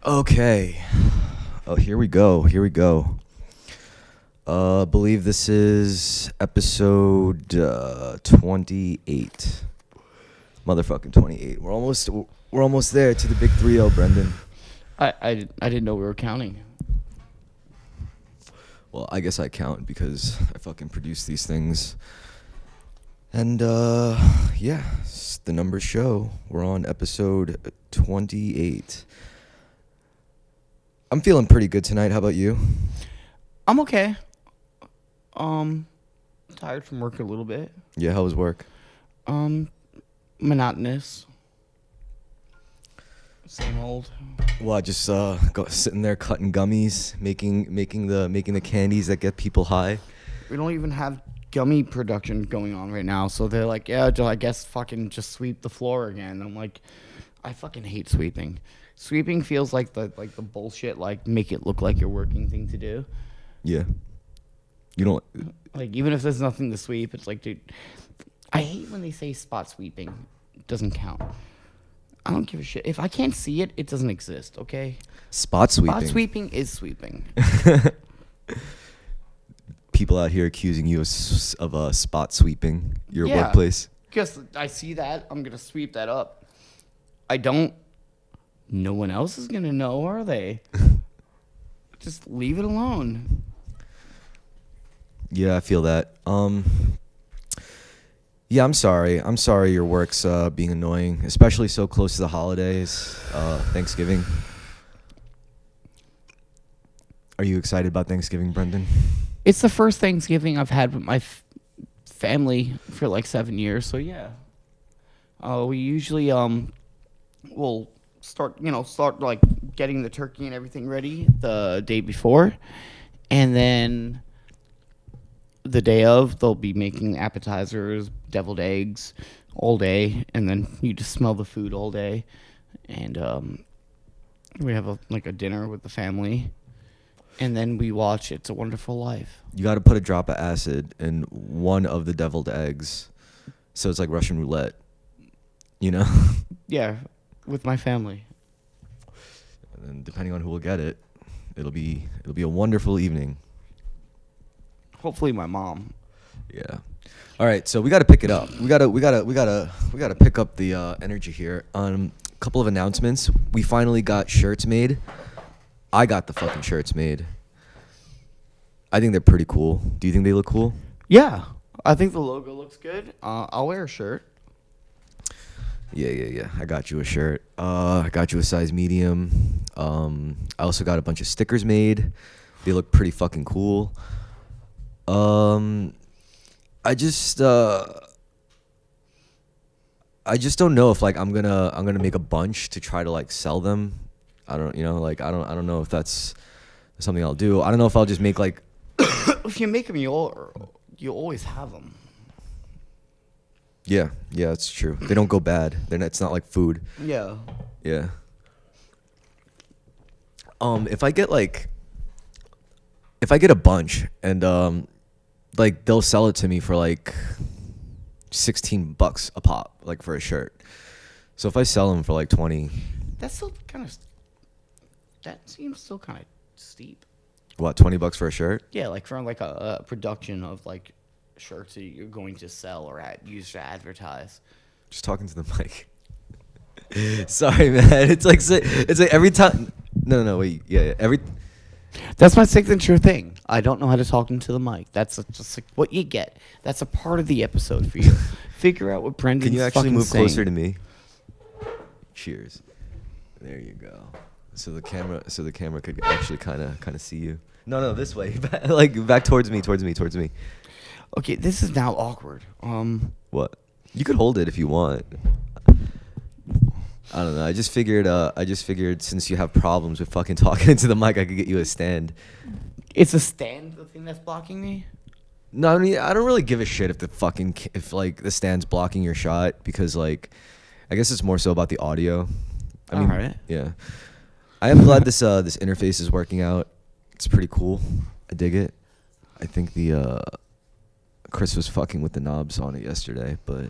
Okay. Oh, here we go. Here we go. Believe this is episode 28. Motherfucking 28. We're almost there to the big 3-0, Brendan. I didn't know we were counting. Well, I guess I count because I fucking produce these things. And yeah, the numbers show we're on episode 28. I'm feeling pretty good tonight. How about you? I'm okay. Tired from work a little bit. Yeah, how was work? Monotonous. Same old. Well, just sitting there cutting gummies, making the candies that get people high. We don't even have gummy production going on right now, so they're like, yeah, I guess fucking just sweep the floor again. I'm like, I fucking hate sweeping. Sweeping feels like the bullshit, like make it look like you're working thing to do. Yeah. You don't Like even if there's nothing to sweep, it's like, dude, I hate when they say spot sweeping. It doesn't count. I don't give a shit. If I can't see it, it doesn't exist, okay? spot sweeping. Spot sweeping is sweeping. People out here accusing you of spot sweeping your workplace. Because I see that, I'm going to sweep that up. I don't. No one else is going to know, are they? Just leave it alone. Yeah, I feel that. Yeah, I'm sorry. I'm sorry your work's being annoying, especially so close to the holidays, Thanksgiving. Are you excited about Thanksgiving, Brendan? It's the first Thanksgiving I've had with my family for like 7 years, so yeah. We usually will start like getting the turkey and everything ready the day before, and then the day of they'll be making appetizers, deviled eggs all day, and then you just smell the food all day, and we have a dinner with the family, and then we watch It's a Wonderful Life. You got to put a drop of acid in one of the deviled eggs, so it's like Russian roulette, you know? Yeah, with my family. And then depending on who will get it, it'll be a wonderful evening. Hopefully my mom. Yeah. All right, so we got to pick it up. We got to pick up the energy here. A couple of announcements. We finally got shirts made. I got the fucking shirts made. I think they're pretty cool. Do you think they look cool? Yeah, I think the logo looks good. I'll wear a shirt. Yeah. I got you a shirt. I got you a size medium. I also got a bunch of stickers made. They look pretty fucking cool. I just don't know if like I'm gonna make a bunch to try to like sell them. I don't know if that's something I'll do. I don't know if I'll just make like. If you make them, you always have them. Yeah, that's true. They don't go bad. It's not like food. Yeah. Yeah. If I get a bunch and like they'll sell it to me for like $16 a pop, like for a shirt. So if I sell them for like 20, That seems still kind of steep. what, $20 for a shirt? Yeah, like for like a production of like shirts that you're going to sell or use to advertise. Just talking to the mic. Sorry, man. It's like every time. No, wait. Yeah. That's my signature thing. I don't know how to talk into the mic. That's just like what you get. That's a part of the episode for you. Figure out what Brendan's Can you actually move saying. closer to me? Cheers. There you go. So the camera could actually kind of see you. No, this way. Like back towards me. Okay, this is now awkward. What? You could hold it if you want. I don't know. I just figured since you have problems with fucking talking into the mic, I could get you a stand. It's a stand, the thing that's blocking me? No, I mean, I don't really give a shit if the stand's blocking your shot, because like I guess it's more so about the audio. I mean, Alright. Yeah. I am glad this interface is working out. It's pretty cool. I dig it. I think Chris was fucking with the knobs on it yesterday, but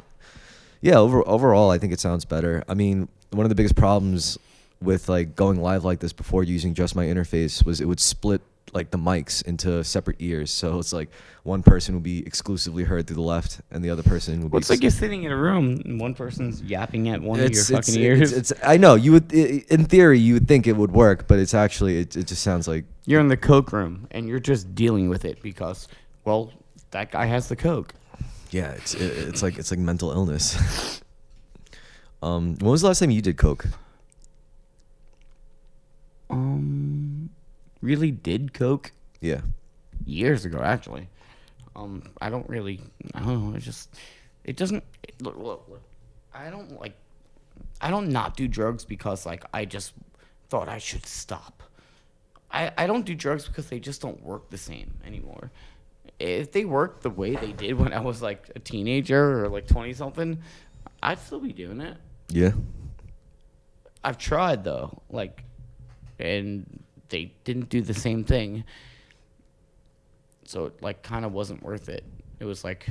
yeah, overall I think it sounds better. I mean, one of the biggest problems with like going live like this before using just my interface was it would split like the mics into separate ears. So it's like one person would be exclusively heard through the left, and the other person would be. Well, it's like you're sitting in a room and one person's yapping at one of your fucking ears. It's I know you would in theory you would think it would work, but it's actually it just sounds like You're in the coke room and you're just dealing with it because, well, that guy has the coke. yeah, it's like mental illness. When was the last time you did coke? Really did coke Yeah. years ago, actually. I don't know. It doesn't. Look, I don't not do drugs because like I just thought I should stop. I don't do drugs because they just don't work the same anymore. If they worked the way they did when I was like a teenager or like 20 something, I'd still be doing it. Yeah. I've tried though, like, and they didn't do the same thing. So it like kind of wasn't worth it. It was like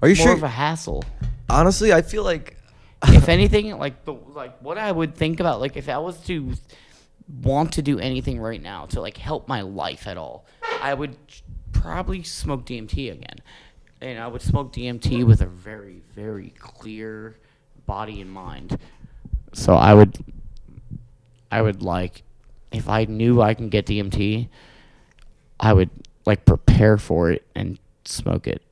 Are you more sure? of a hassle. Honestly, I feel like If anything, like what I would think about, like if I was to want to do anything right now to like help my life at all, I would probably smoke DMT again. And I would smoke DMT with a very, very clear body and mind. So I would like, if I knew I can get DMT, I would like prepare for it and smoke it.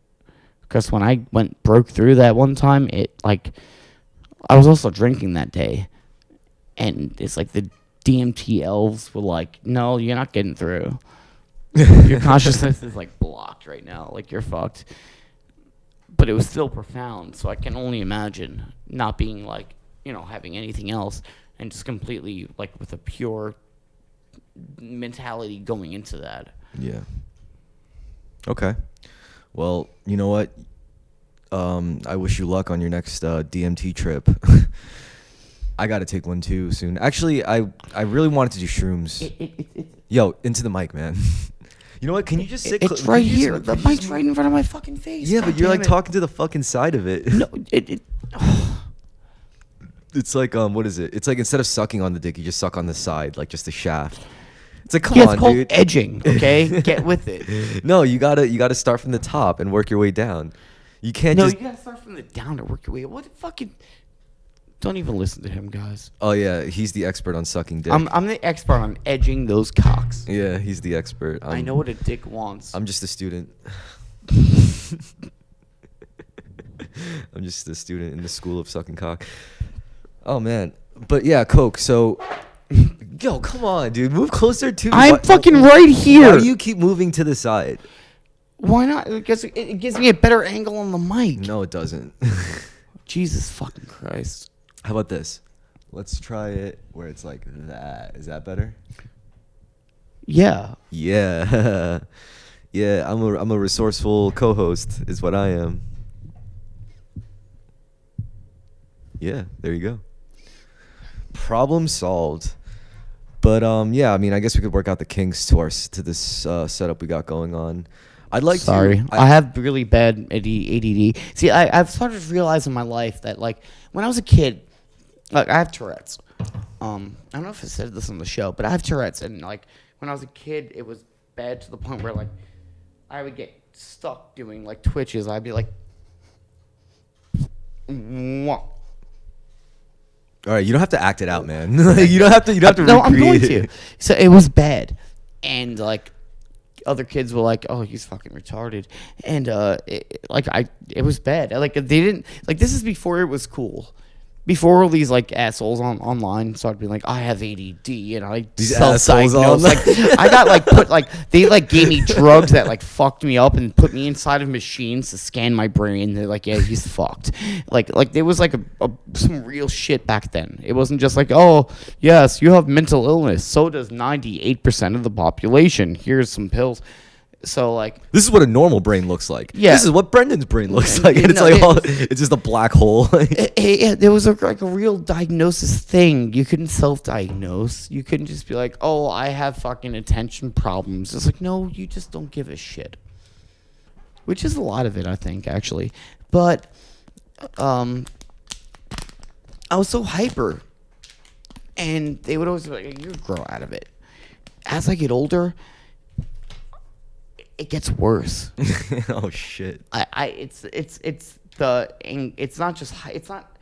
Because when I broke through that one time, it like, I was also drinking that day. And it's like the DMT elves were like, no, you're not getting through. Your consciousness is like blocked right now. Like you're fucked. But it was still profound. So I can only imagine not being like, having anything else and just completely like with a pure mentality going into that. Yeah. Okay. Well, you know what? I wish you luck on your next DMT trip. I got to take one too soon. Actually, I really wanted to do shrooms. Yo, into the mic, man. You know what? Can you just sit? It's right here. The mic's right in front of my fucking face. Yeah, God but you're like damn it. talking to the fucking side of it. No, It's like what is it? It's like instead of sucking on the dick, you just suck on the side, like just the shaft. It's like, come yeah, on, it's called dude. edging. Okay, get with it. No, you gotta start from the top and work your way down. You can't No, just. you gotta start from the down to work your way. What the fucking? Don't even listen to him, guys. Oh yeah, he's the expert on sucking dick. I'm the expert on edging those cocks. Yeah, he's the expert. I know what a dick wants. I'm just a student. I'm just a student in the school of sucking cock. Oh man, but yeah, coke. So, yo, come on, dude, move closer to. I'm fucking right here. Why do you keep moving to the side? Why not? Because it gives me a better angle on the mic. No, it doesn't. Jesus fucking Christ. How about this? Let's try it where it's like that. Is that better? Yeah. Yeah. Yeah, I'm a resourceful co-host is what I am. Yeah, there you go. Problem solved. But yeah, I mean, I guess we could work out the kinks to this setup we got going on. I'd like Sorry. to. I have really bad ADD. See, I've started to realize in my life that, like, when I was a kid, like, I have Tourette's. I don't know if I said this on the show, but I have Tourette's. And, like, when I was a kid, it was bad to the point where, like, I would get stuck doing, like, twitches. I'd be like, Mwah. All right, you don't have to act it out, man. you don't have to. You don't have to. No, I'm going recreate to. So it was bad, and like other kids were like, "Oh, he's fucking retarded," and it was bad. Like they didn't like this is before it was cool. Before all these like assholes online started being like, I have ADD and I These self-diagnosed. Like I got like put like they like gave me drugs that like fucked me up and put me inside of machines to scan my brain. They're like, yeah, he's fucked. Like there was like some real shit back then. It wasn't just like, oh yes, you have mental illness. So does 98% of the population. Here's some pills. So like this is what a normal brain looks like. Yeah. This is what Brendan's brain looks like, and it's No, like it's just a black hole. There was like a real diagnosis thing. You couldn't self-diagnose. You couldn't just be like, oh, I have fucking attention problems. It's like, no, you just don't give a shit. Which is a lot of it, I think, actually. But I was so hyper. And they would always be like, "You grow out of it." As I get older, it gets worse. Oh shit. It's not just it's not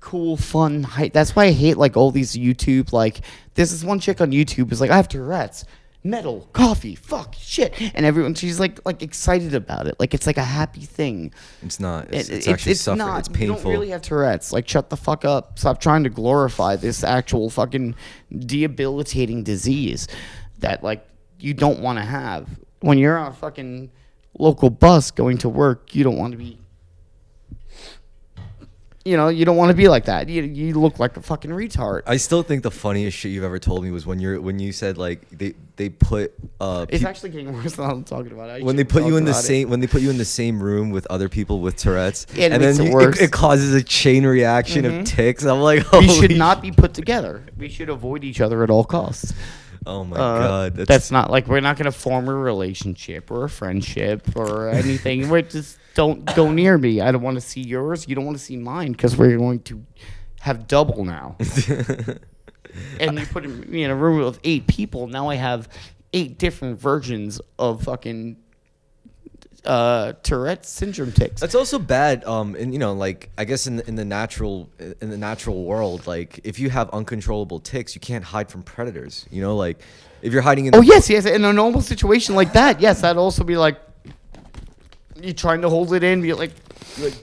cool, fun height. That's why I hate like all these YouTube, like there's this one chick on YouTube who's like, I have Tourette's, metal, coffee, fuck, shit, and she's like excited about it, like it's like a happy thing. It's not. It's actually suffering. Not. It's painful. You don't really have Tourette's. Like, shut the fuck up. Stop trying to glorify this actual fucking debilitating disease that like you don't want to have. When you're on a fucking local bus going to work, you don't want to be. You don't want to be like that. You look like a fucking retard. I still think the funniest shit you've ever told me was when you said like they put it's actually getting worse than I'm talking about. When they put you in the same room with other people with Tourette's, yeah, and then it causes a chain reaction of tics. I'm like, we should not be put together. We should avoid each other at all costs. Oh my god, that's not like we're not gonna form a relationship or a friendship or anything. We're just don't go near me. I don't want to see yours. You don't want to see mine because we're going to have double now. And you put me in a room with 8 people. Now I have 8 different versions of fucking Tourette's syndrome tics. That's also bad. And like I guess in the natural world, like if you have uncontrollable tics, you can't hide from predators. Like if you're hiding in. Yes. In a normal situation like that, yes, that'd also be like you trying to hold it in, you're like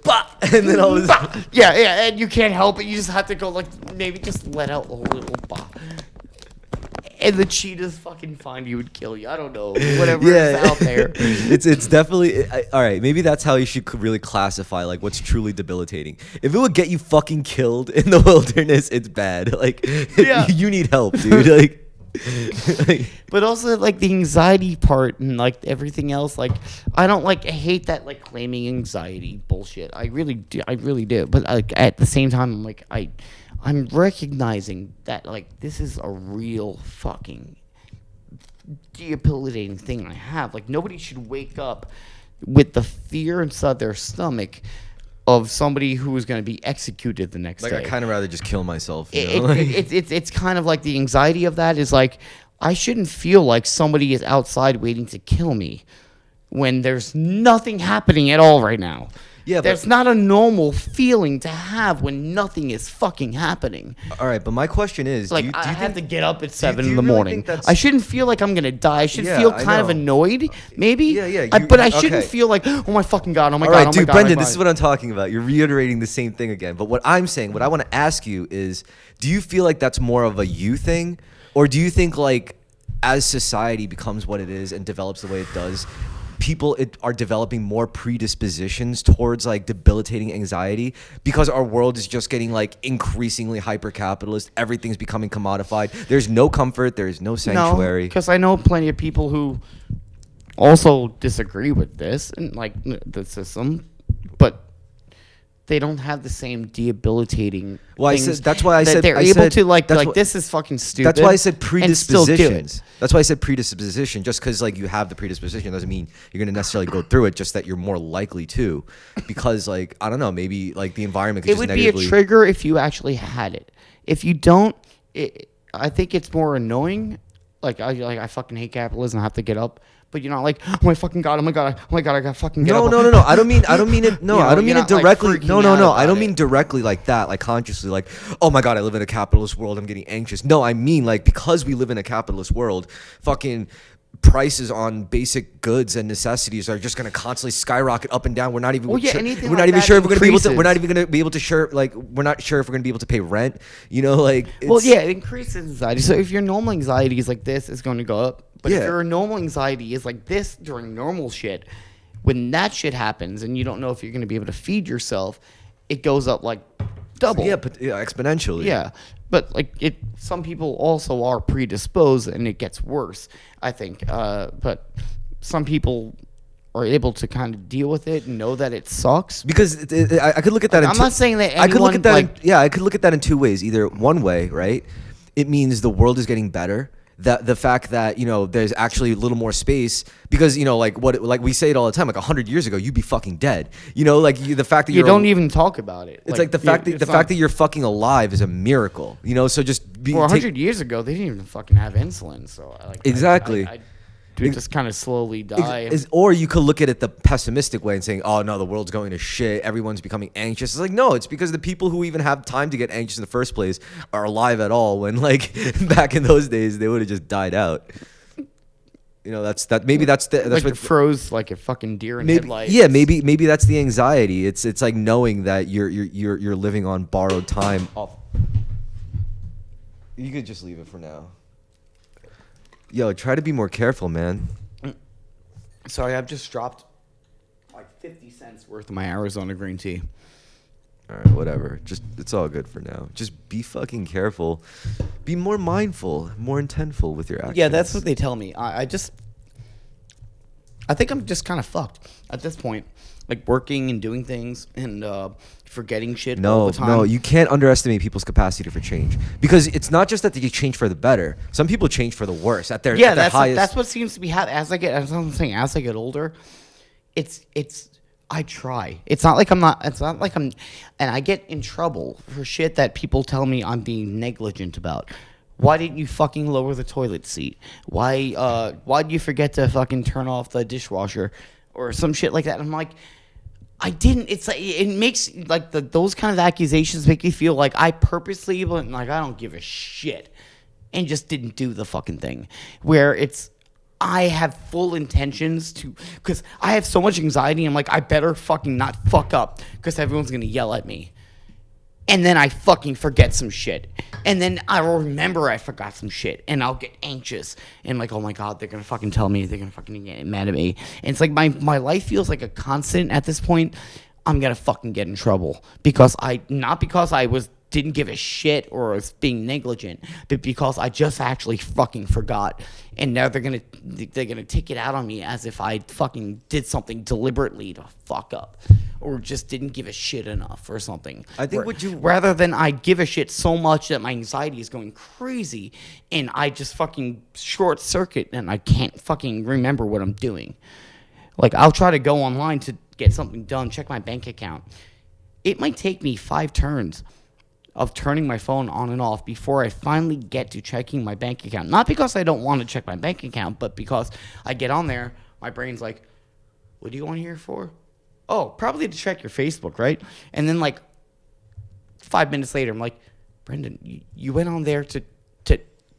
bah! And then all this. Yeah, and you can't help it. You just have to go like maybe just let out a little bah. And the cheetahs fucking find you and kill you. I don't know. Whatever is out there. It's definitely all right. Maybe that's how you should really classify like what's truly debilitating. If it would get you fucking killed in the wilderness, it's bad. Like you need help, dude. Like. But also like the anxiety part and like everything else, like I hate that like claiming anxiety bullshit. I really do. But like at the same time, I'm like I'm recognizing that like this is a real fucking debilitating thing I have. Like nobody should wake up with the fear inside their stomach of somebody who is going to be executed the next day. Like I kind of rather just kill myself. It's kind of like the anxiety of that is like I shouldn't feel like somebody is outside waiting to kill me when there's nothing happening at all right now. Yeah, that's not a normal feeling to have when nothing is fucking happening. All right, but my question is, like, I have to get up at 7 in the morning. I shouldn't feel like I'm gonna die. I should feel kind of annoyed, maybe. Yeah. But I shouldn't feel like, oh my fucking god, oh my god, All right, dude, Brendan, this is what I'm talking about. You're reiterating the same thing again. But what I'm saying, what I want to ask you is, do you feel like that's more of a you thing, or do you think like, as society becomes what it is and develops the way it does, people are developing more predispositions towards like debilitating anxiety because our world is just getting like increasingly hyper capitalist. Everything's becoming commodified. There's no comfort. There's no sanctuary. Because I know plenty of people who also disagree with this and like the system, but they don't have the same debilitating. Well, that's why I said they're able to like this is fucking stupid. That's why I said predispositions. That's why I said predisposition. Just because like you have the predisposition doesn't mean you're gonna necessarily go through it. Just that you're more likely to, because like I don't know, maybe like the environment. Could it would be a trigger if you actually had it. If you don't, I think it's more annoying. I fucking hate capitalism. I have to get up. But you're not like, oh my fucking god, I gotta fucking get up. No. I don't mean it. No, I don't mean it directly. No. I don't mean directly like that, like consciously, like, oh my god, I live in a capitalist world, I'm getting anxious. No, I mean like because we live in a capitalist world, fucking prices on basic goods and necessities are just going to constantly skyrocket up and down. We're not even sure if we're going to be able to. We're not even going to be able to we're not sure if we're going to be able to pay rent. Like. It increases anxiety. So if your normal anxiety is like this, it's going to go up. But if your normal anxiety is like this during normal shit, when that shit happens and you don't know if you're going to be able to feed yourself, it goes up like double. Yeah, but exponentially. Yeah. But like some people also are predisposed and it gets worse, I think. But some people are able to kind of deal with it and know that it sucks. Because I could look at that. I'm not saying that anyone, I could look at that. I could look at that in two ways. Either one way, right? It means the world is getting better, That the fact that, you know, there's actually a little more space, because, you know, like we say it all the time, like 100 years ago, you'd be fucking dead. You know, like the fact that you don't even talk about it. It's like the fact that you're fucking alive is a miracle. You know, so just be 100 years ago, they didn't even fucking have insulin. So exactly. I just kind of slowly die. Or you could look at it the pessimistic way and saying, oh no, the world's going to shit, everyone's becoming anxious. It's like, no, it's because the people who even have time to get anxious in the first place are alive at all, when like back in those days they would have just died out. You know, that's like what froze like a fucking deer in headlights. Yeah, maybe that's the anxiety. It's like knowing that you're living on borrowed time. You could just leave it for now. Yo, try to be more careful, man. Sorry, I've just dropped like 50 cents worth of my Arizona green tea. All right, whatever. Just, it's all good for now. Just be fucking careful. Be more mindful, more intentful with your actions. Yeah, that's what they tell me. I think I'm just kind of fucked at this point. Like working and doing things and forgetting shit all the time. No, you can't underestimate people's capacity for change, because it's not just that they change for the better. Some people change for the worse at their highest. That's what seems to be happening as I get older. It's I try. It's not like I'm and I get in trouble for shit that people tell me I'm being negligent about. Why didn't you fucking lower the toilet seat? Why'd you forget to fucking turn off the dishwasher or some shit like that? I'm like, I didn't. It's like, it makes like those kind of accusations make me feel like I purposely, but like I don't give a shit, and just didn't do the fucking thing. Where I have full intentions to, because I have so much anxiety. I'm like, I better fucking not fuck up, because everyone's gonna yell at me. And then I fucking forget some shit. And then I will remember I forgot some shit. And I'll get anxious. And like, oh my God, they're going to fucking tell me. They're going to fucking get mad at me. And it's like my life feels like a constant at this point. I'm going to fucking get in trouble. Not because I didn't give a shit or was being negligent, but because I just actually fucking forgot. And now they're gonna take it out on me as if I fucking did something deliberately to fuck up, or just didn't give a shit enough or something. I think rather than I give a shit so much that my anxiety is going crazy, and I just fucking short circuit and I can't fucking remember what I'm doing. Like, I'll try to go online to get something done, check my bank account. It might take me 5 turns of turning my phone on and off before I finally get to checking my bank account. Not because I don't want to check my bank account, but because I get on there, my brain's like, what do you want here for? Oh, probably to check your Facebook, right? And then like 5 minutes later, I'm like, Brendan, you went on there to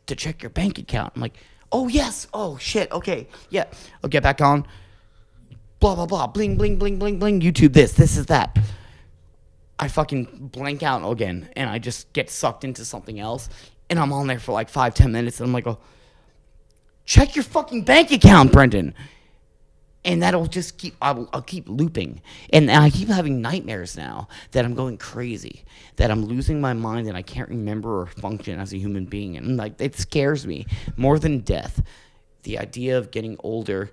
check your bank account. I'm like, oh yes, oh shit, okay, yeah. I'll get back on, blah, blah, blah, bling, bling, bling, bling, bling, YouTube this is that. I fucking blank out again, and I just get sucked into something else, and I'm on there for like 5-10 minutes, and I'm like, oh, check your fucking bank account, Brendan. And that'll just I'll keep looping. And I keep having nightmares now that I'm going crazy, that I'm losing my mind and I can't remember or function as a human being. And like, it scares me more than death. The idea of getting older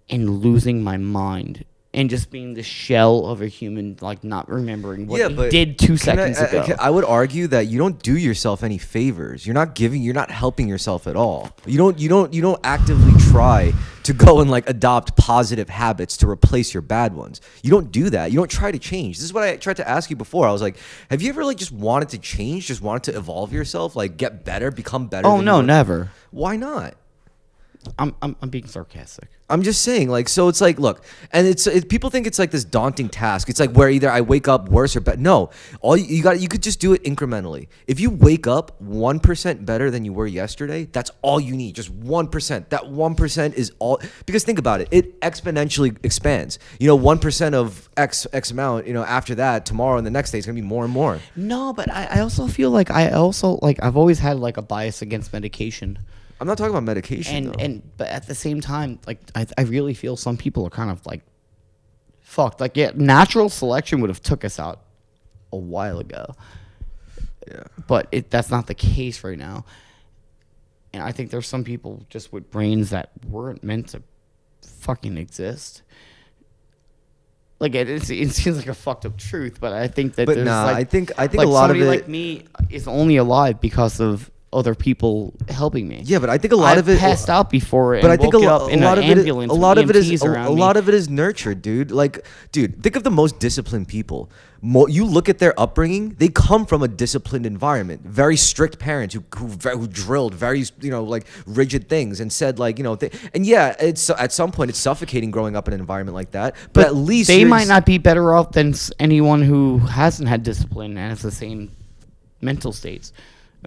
and losing my mind and just being the shell of a human, like not remembering what he did 2 seconds ago. I would argue that you don't do yourself any favors. You're not helping yourself at all. You don't actively try to go and like adopt positive habits to replace your bad ones. You don't do that. You don't try to change. This is what I tried to ask you before. I was like, have you ever like just wanted to change, just wanted to evolve yourself, like get better, become better? Oh no, never. Why not? I'm being sarcastic. I'm just saying, like, so it's like, look, and people think it's like this daunting task. It's like where either I wake up worse or better. No, you could just do it incrementally. If you wake up 1% better than you were yesterday, that's all you need. Just 1%. That 1% is all, because think about it. It exponentially expands. 1% of X amount, after that, tomorrow and the next day, it's going to be more and more. No, but I also feel like I've always had like a bias against medication. I'm not talking about medication, but at the same time, like I really feel some people are kind of like fucked. Like, yeah, natural selection would have took us out a while ago. Yeah. But that's not the case right now. And I think there's some people just with brains that weren't meant to fucking exist. Like, it seems like a fucked up truth, but I think that I think like a lot of it, like me is only alive because of other people helping me. Yeah, but I think a lot I've of it passed out before and but I think woke up in an ambulance. a lot of it is EMTs a around me. lot of it is nurtured, dude. Like, dude, think of the most disciplined people. You look at their upbringing; they come from a disciplined environment. Very strict parents who drilled very like rigid things and said like and yeah, it's at some point it's suffocating growing up in an environment like that. But at least they might not be better off than anyone who hasn't had discipline and has the same mental states.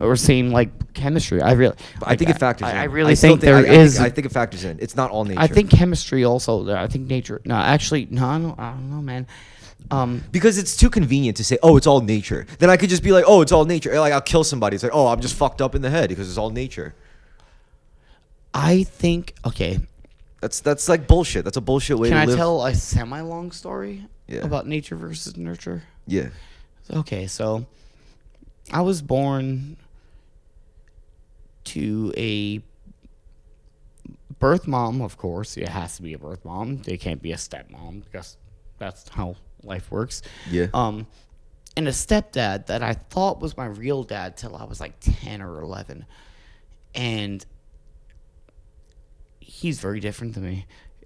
Or same like chemistry. I think it factors in. I really think there is. I think it factors in. It's not all nature. I think chemistry also. I think nature. No, actually, no. I don't know, man. Because it's too convenient to say, oh, it's all nature. Then I could just be like, oh, it's all nature. Like I'll kill somebody. It's like, oh, I'm just fucked up in the head because it's all nature. I think okay. That's like bullshit. That's a bullshit way to live. Can I tell a semi-long story Yeah. about nature versus nurture? Yeah. Okay, so I was born to a birth mom, of course. It has to be a birth mom. They can't be a stepmom because that's how life works. Yeah. And a stepdad that I thought was my real dad till I was like 10 or 11. And he's very different than me.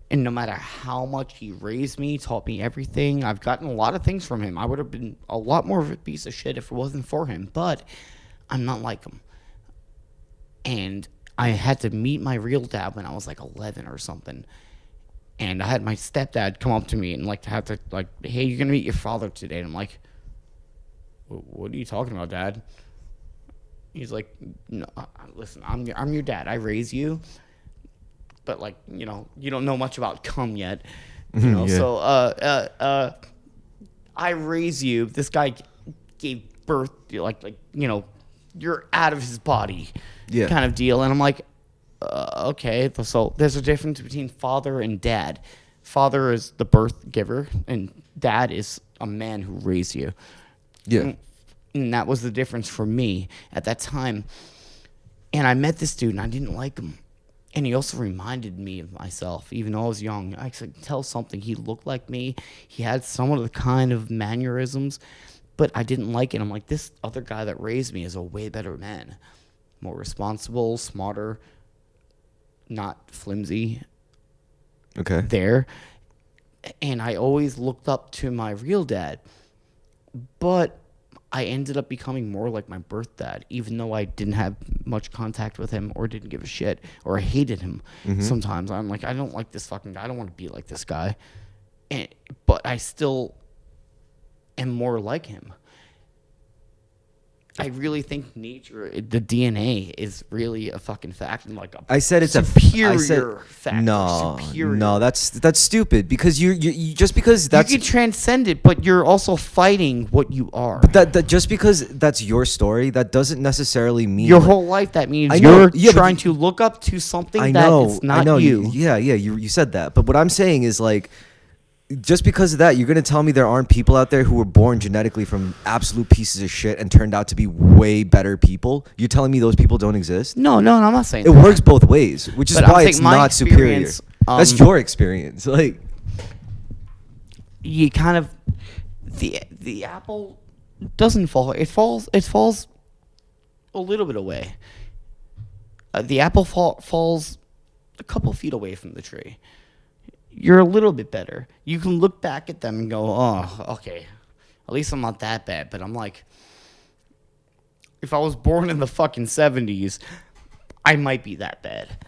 And no matter how much he raised me, taught me everything, I've gotten a lot of things from him. I would have been a lot more of a piece of shit if it wasn't for him. But I'm not like him. And I had to meet my real dad when I was like 11 or something. And I had my stepdad come up to me and like have to like, hey, you're gonna meet your father today. And I'm like, what are you talking about, Dad? He's like, no, listen, I'm your dad. I raise you, but like, you don't know much about cum yet, Yeah. So I raise you. This guy gave birth, like you're out of his body, Yeah. kind of deal. And I'm like, okay, so there's a difference between father and dad. Father is the birth giver, and dad is a man who raised you. Yeah. And that was the difference for me at that time. And I met this dude, and I didn't like him. And he also reminded me of myself, even though I was young. I could tell something. He looked like me. He had some of the kind of mannerisms, but I didn't like it. I'm like, this other guy that raised me is a way better man. More responsible, smarter, not flimsy. Okay. There. And I always looked up to my real dad. But I ended up becoming more like my birth dad, even though I didn't have much contact with him or didn't give a shit or I hated him. Sometimes I'm like, I don't like this fucking guy. I don't want to be like this guy. But I still am more like him. I really think nature, the DNA is really a fucking fact. And like I said it's superior fact. No, superior. no, that's stupid because you just because that's you can transcend it, but you're also fighting what you are. but that just because that's your story, that doesn't necessarily mean Your whole life, that means I know, you're yeah, but trying to look up to something I that know, is not I know, you. Yeah, you said that, but what I'm saying is like, just because of that, you're gonna tell me there aren't people out there who were born genetically from absolute pieces of shit and turned out to be way better people? You're telling me those people don't exist? No, I'm not saying It that. works both ways, which is But I'm why saying it's my not superior. experience, That's your experience, like. You kind of the apple doesn't fall. It falls a little bit away. The apple falls a couple feet away from the tree. You're a little bit better. You can look back at them and go, oh, okay, at least I'm not that bad. But I'm like, if I was born in the fucking 70s, I might be that bad.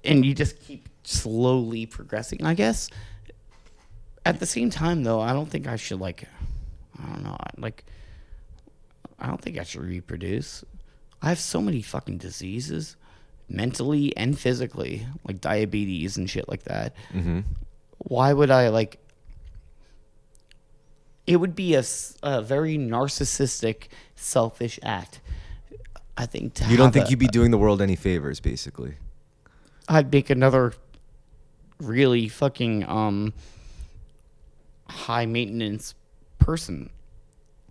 And you just keep slowly progressing, I guess. At the same time, though, I don't think I should, I don't think I should reproduce. I have so many fucking diseases. Mentally and physically, like diabetes and shit like that. Why would I it would be a very narcissistic, selfish act, I think. You don't think you'd be doing the world any favors, basically? I'd make another really fucking high maintenance person.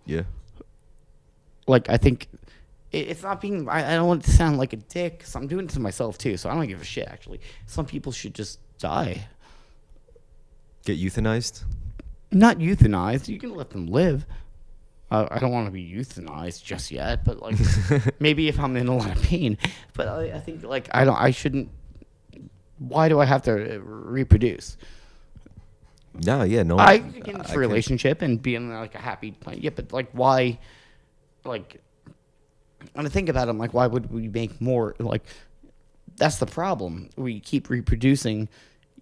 Yeah. I think it's not being. I don't want it to sound like a dick, because I'm doing it to myself too. So I don't give a shit. Actually, some people should just die. Get euthanized? Not euthanized. You can let them live. I don't want to be euthanized just yet, but like maybe if I'm in a lot of pain. But I think like I shouldn't. Why do I have to reproduce? No, yeah, no. I get into I a relationship and be in like a happy, yeah, but like why, like, when I think about it, I'm like, why would we make more? Like, that's the problem. We keep reproducing,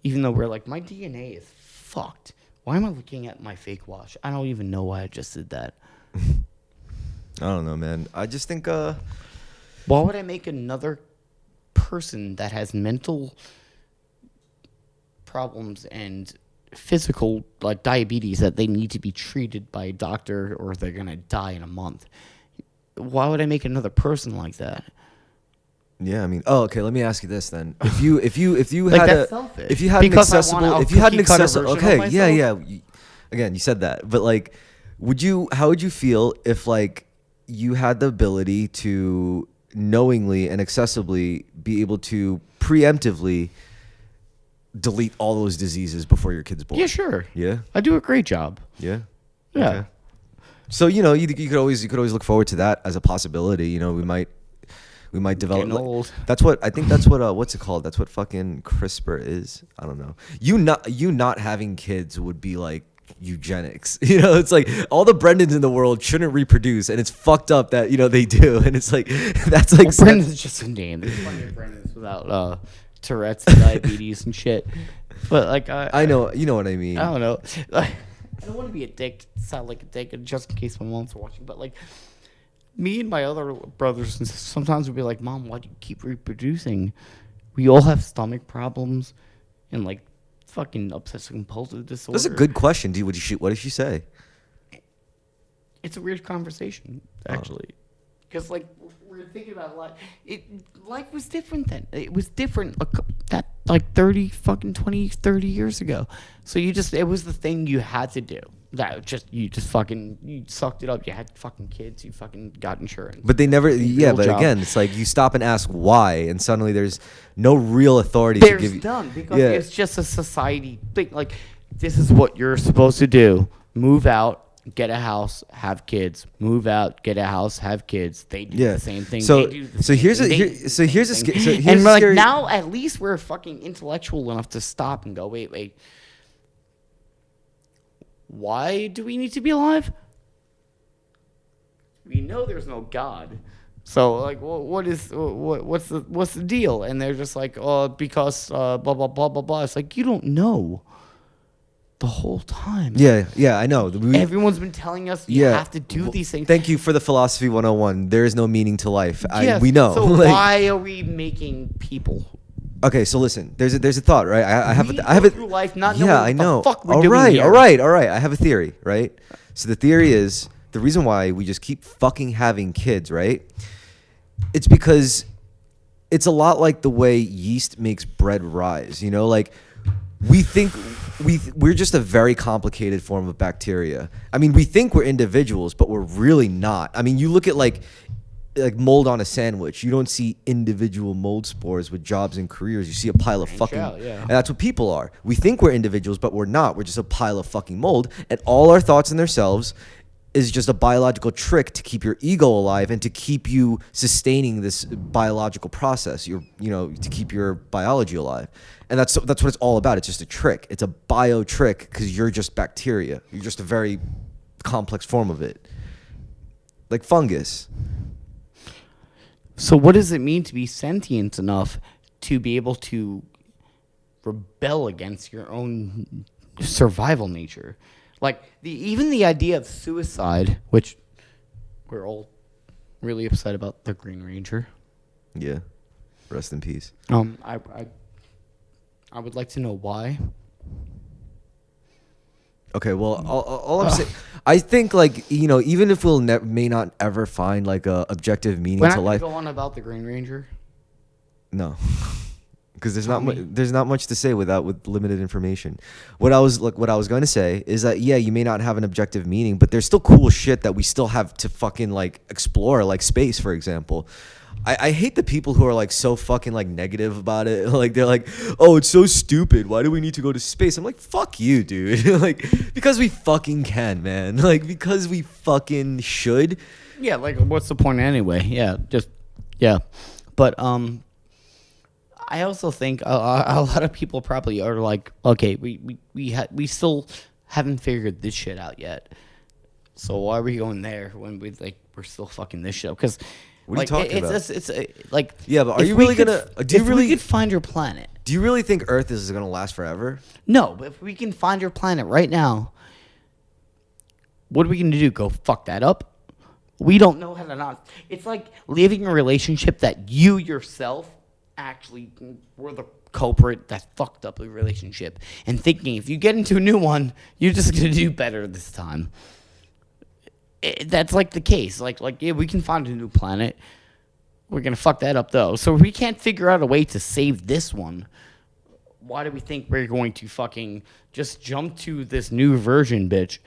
even though we're like, my DNA is fucked. Why am I looking at my fake wash? I don't even know why I just did that. I don't know, man. I just think Why would I make another person that has mental problems and physical, like diabetes, that they need to be treated by a doctor or they're gonna die in a month? Why would I make another person like that? Yeah, I mean, okay. Let me ask you this then: if you Like, had that's a selfish. if you had Because an I want accessible a if you had an cookie-cutter accessible version of okay, yeah, myself? again, you said that, but like, how would you feel if like you had the ability to knowingly and accessibly be able to preemptively delete all those diseases before your kid's born? Yeah, sure. Yeah. I do a great job. Yeah. Yeah. Okay. So you could always look forward to that as a possibility. We might develop. Getting old. That's what I think. That's what what's it called? That's what fucking CRISPR is. I don't know. You not having kids would be like eugenics. It's like all the Brendans in the world shouldn't reproduce, and it's fucked up that they do. And it's like that's like Well, Brendan's just a name. There's plenty of Brendans without Tourette's and diabetes and shit. But like I know you know what I mean. I don't know. I don't want to be a dick. Sound like a dick, just in case my mom's watching. But like, me and my other brothers and sisters, sometimes we'd be like, "Mom, why do you keep reproducing? We all have stomach problems and like fucking obsessive compulsive disorder." That's a good question. What did she say? It's a weird conversation, actually, because like we're thinking about a lot. Life was different then. It was different that like 30 years ago. So it was the thing you had to do. You sucked it up. You had fucking kids. You fucking got insurance. But they never, yeah. But job. again, it's like you stop and ask why, and suddenly there's no real authority to give There's you. none, because it's just a society thing. Like, this is what you're supposed to do: move out, get a house, have kids. Move out, get a house, have kids. They do the same thing. So they do the so same here's thing. a They here, do the so here's a same sca- thing. so here's And a we're like, scary, now at least we're fucking intellectual enough to stop and go, wait. Why do we need to be alive? We know there's no God. So like, what's the deal? And they're just like, oh, because blah blah blah blah blah. It's like, you don't know. The whole time. Yeah, I know. Everyone's been telling us you have to do these things. Thank you for the philosophy 101. There is no meaning to life. Yes. We know. So why are we making people? Okay, so listen. There's a thought, right? I have go through life not knowing what the fuck we're doing here. All right. I have a theory, right? So the theory is the reason why we just keep fucking having kids, right? It's because it's a lot like the way yeast makes bread rise. Like we think we're just a very complicated form of bacteria. I mean, we think we're individuals, but we're really not. I mean, you look at like mold on a sandwich. You don't see individual mold spores with jobs and careers. You see a pile of fucking, and that's what people are. We think we're individuals, but we're not. We're just a pile of fucking mold, and all our thoughts and themselves is just a biological trick to keep your ego alive and to keep you sustaining this biological process. To keep your biology alive, and that's what it's all about. It's just a trick. It's a bio trick because you're just bacteria. You're just a very complex form of it, like fungus. So what does it mean to be sentient enough to be able to rebel against your own survival nature? Like even the idea of suicide, which we're all really upset about the Green Ranger. Yeah, rest in peace. I would like to know why. Okay, well, all I'm saying, I think like even if we'll may not ever find like a objective meaning We're to not life. go on about the Green Ranger. No, because there's not much to say with limited information. What I was going to say is that you may not have an objective meaning, but there's still cool shit that we still have to fucking like explore, like space, for example. I hate the people who are like so fucking like negative about it. Like they're like, oh, it's so stupid. Why do we need to go to space? I'm like, fuck you, dude. Like because we fucking can, man. Like because we fucking should. Yeah, like what's the point anyway? Yeah, just yeah. But I also think a lot of people probably are like, okay, we still haven't figured this shit out yet. So why are we going there when we're still fucking this shit? Because what are you talking about? It's like yeah, but are you really gonna? Do you if really we could find your planet? Do you really think Earth is gonna last forever? No, but if we can find your planet right now, what are we gonna do? Go fuck that up? We don't know how to not. It's like leaving a relationship that you yourself actually were the culprit that fucked up the relationship, and thinking if you get into a new one, you're just gonna do better this time. That's like the case. Like yeah, we can find a new planet. We're gonna fuck that up though. So if we can't figure out a way to save this one, why do we think we're going to fucking just jump to this new version, bitch,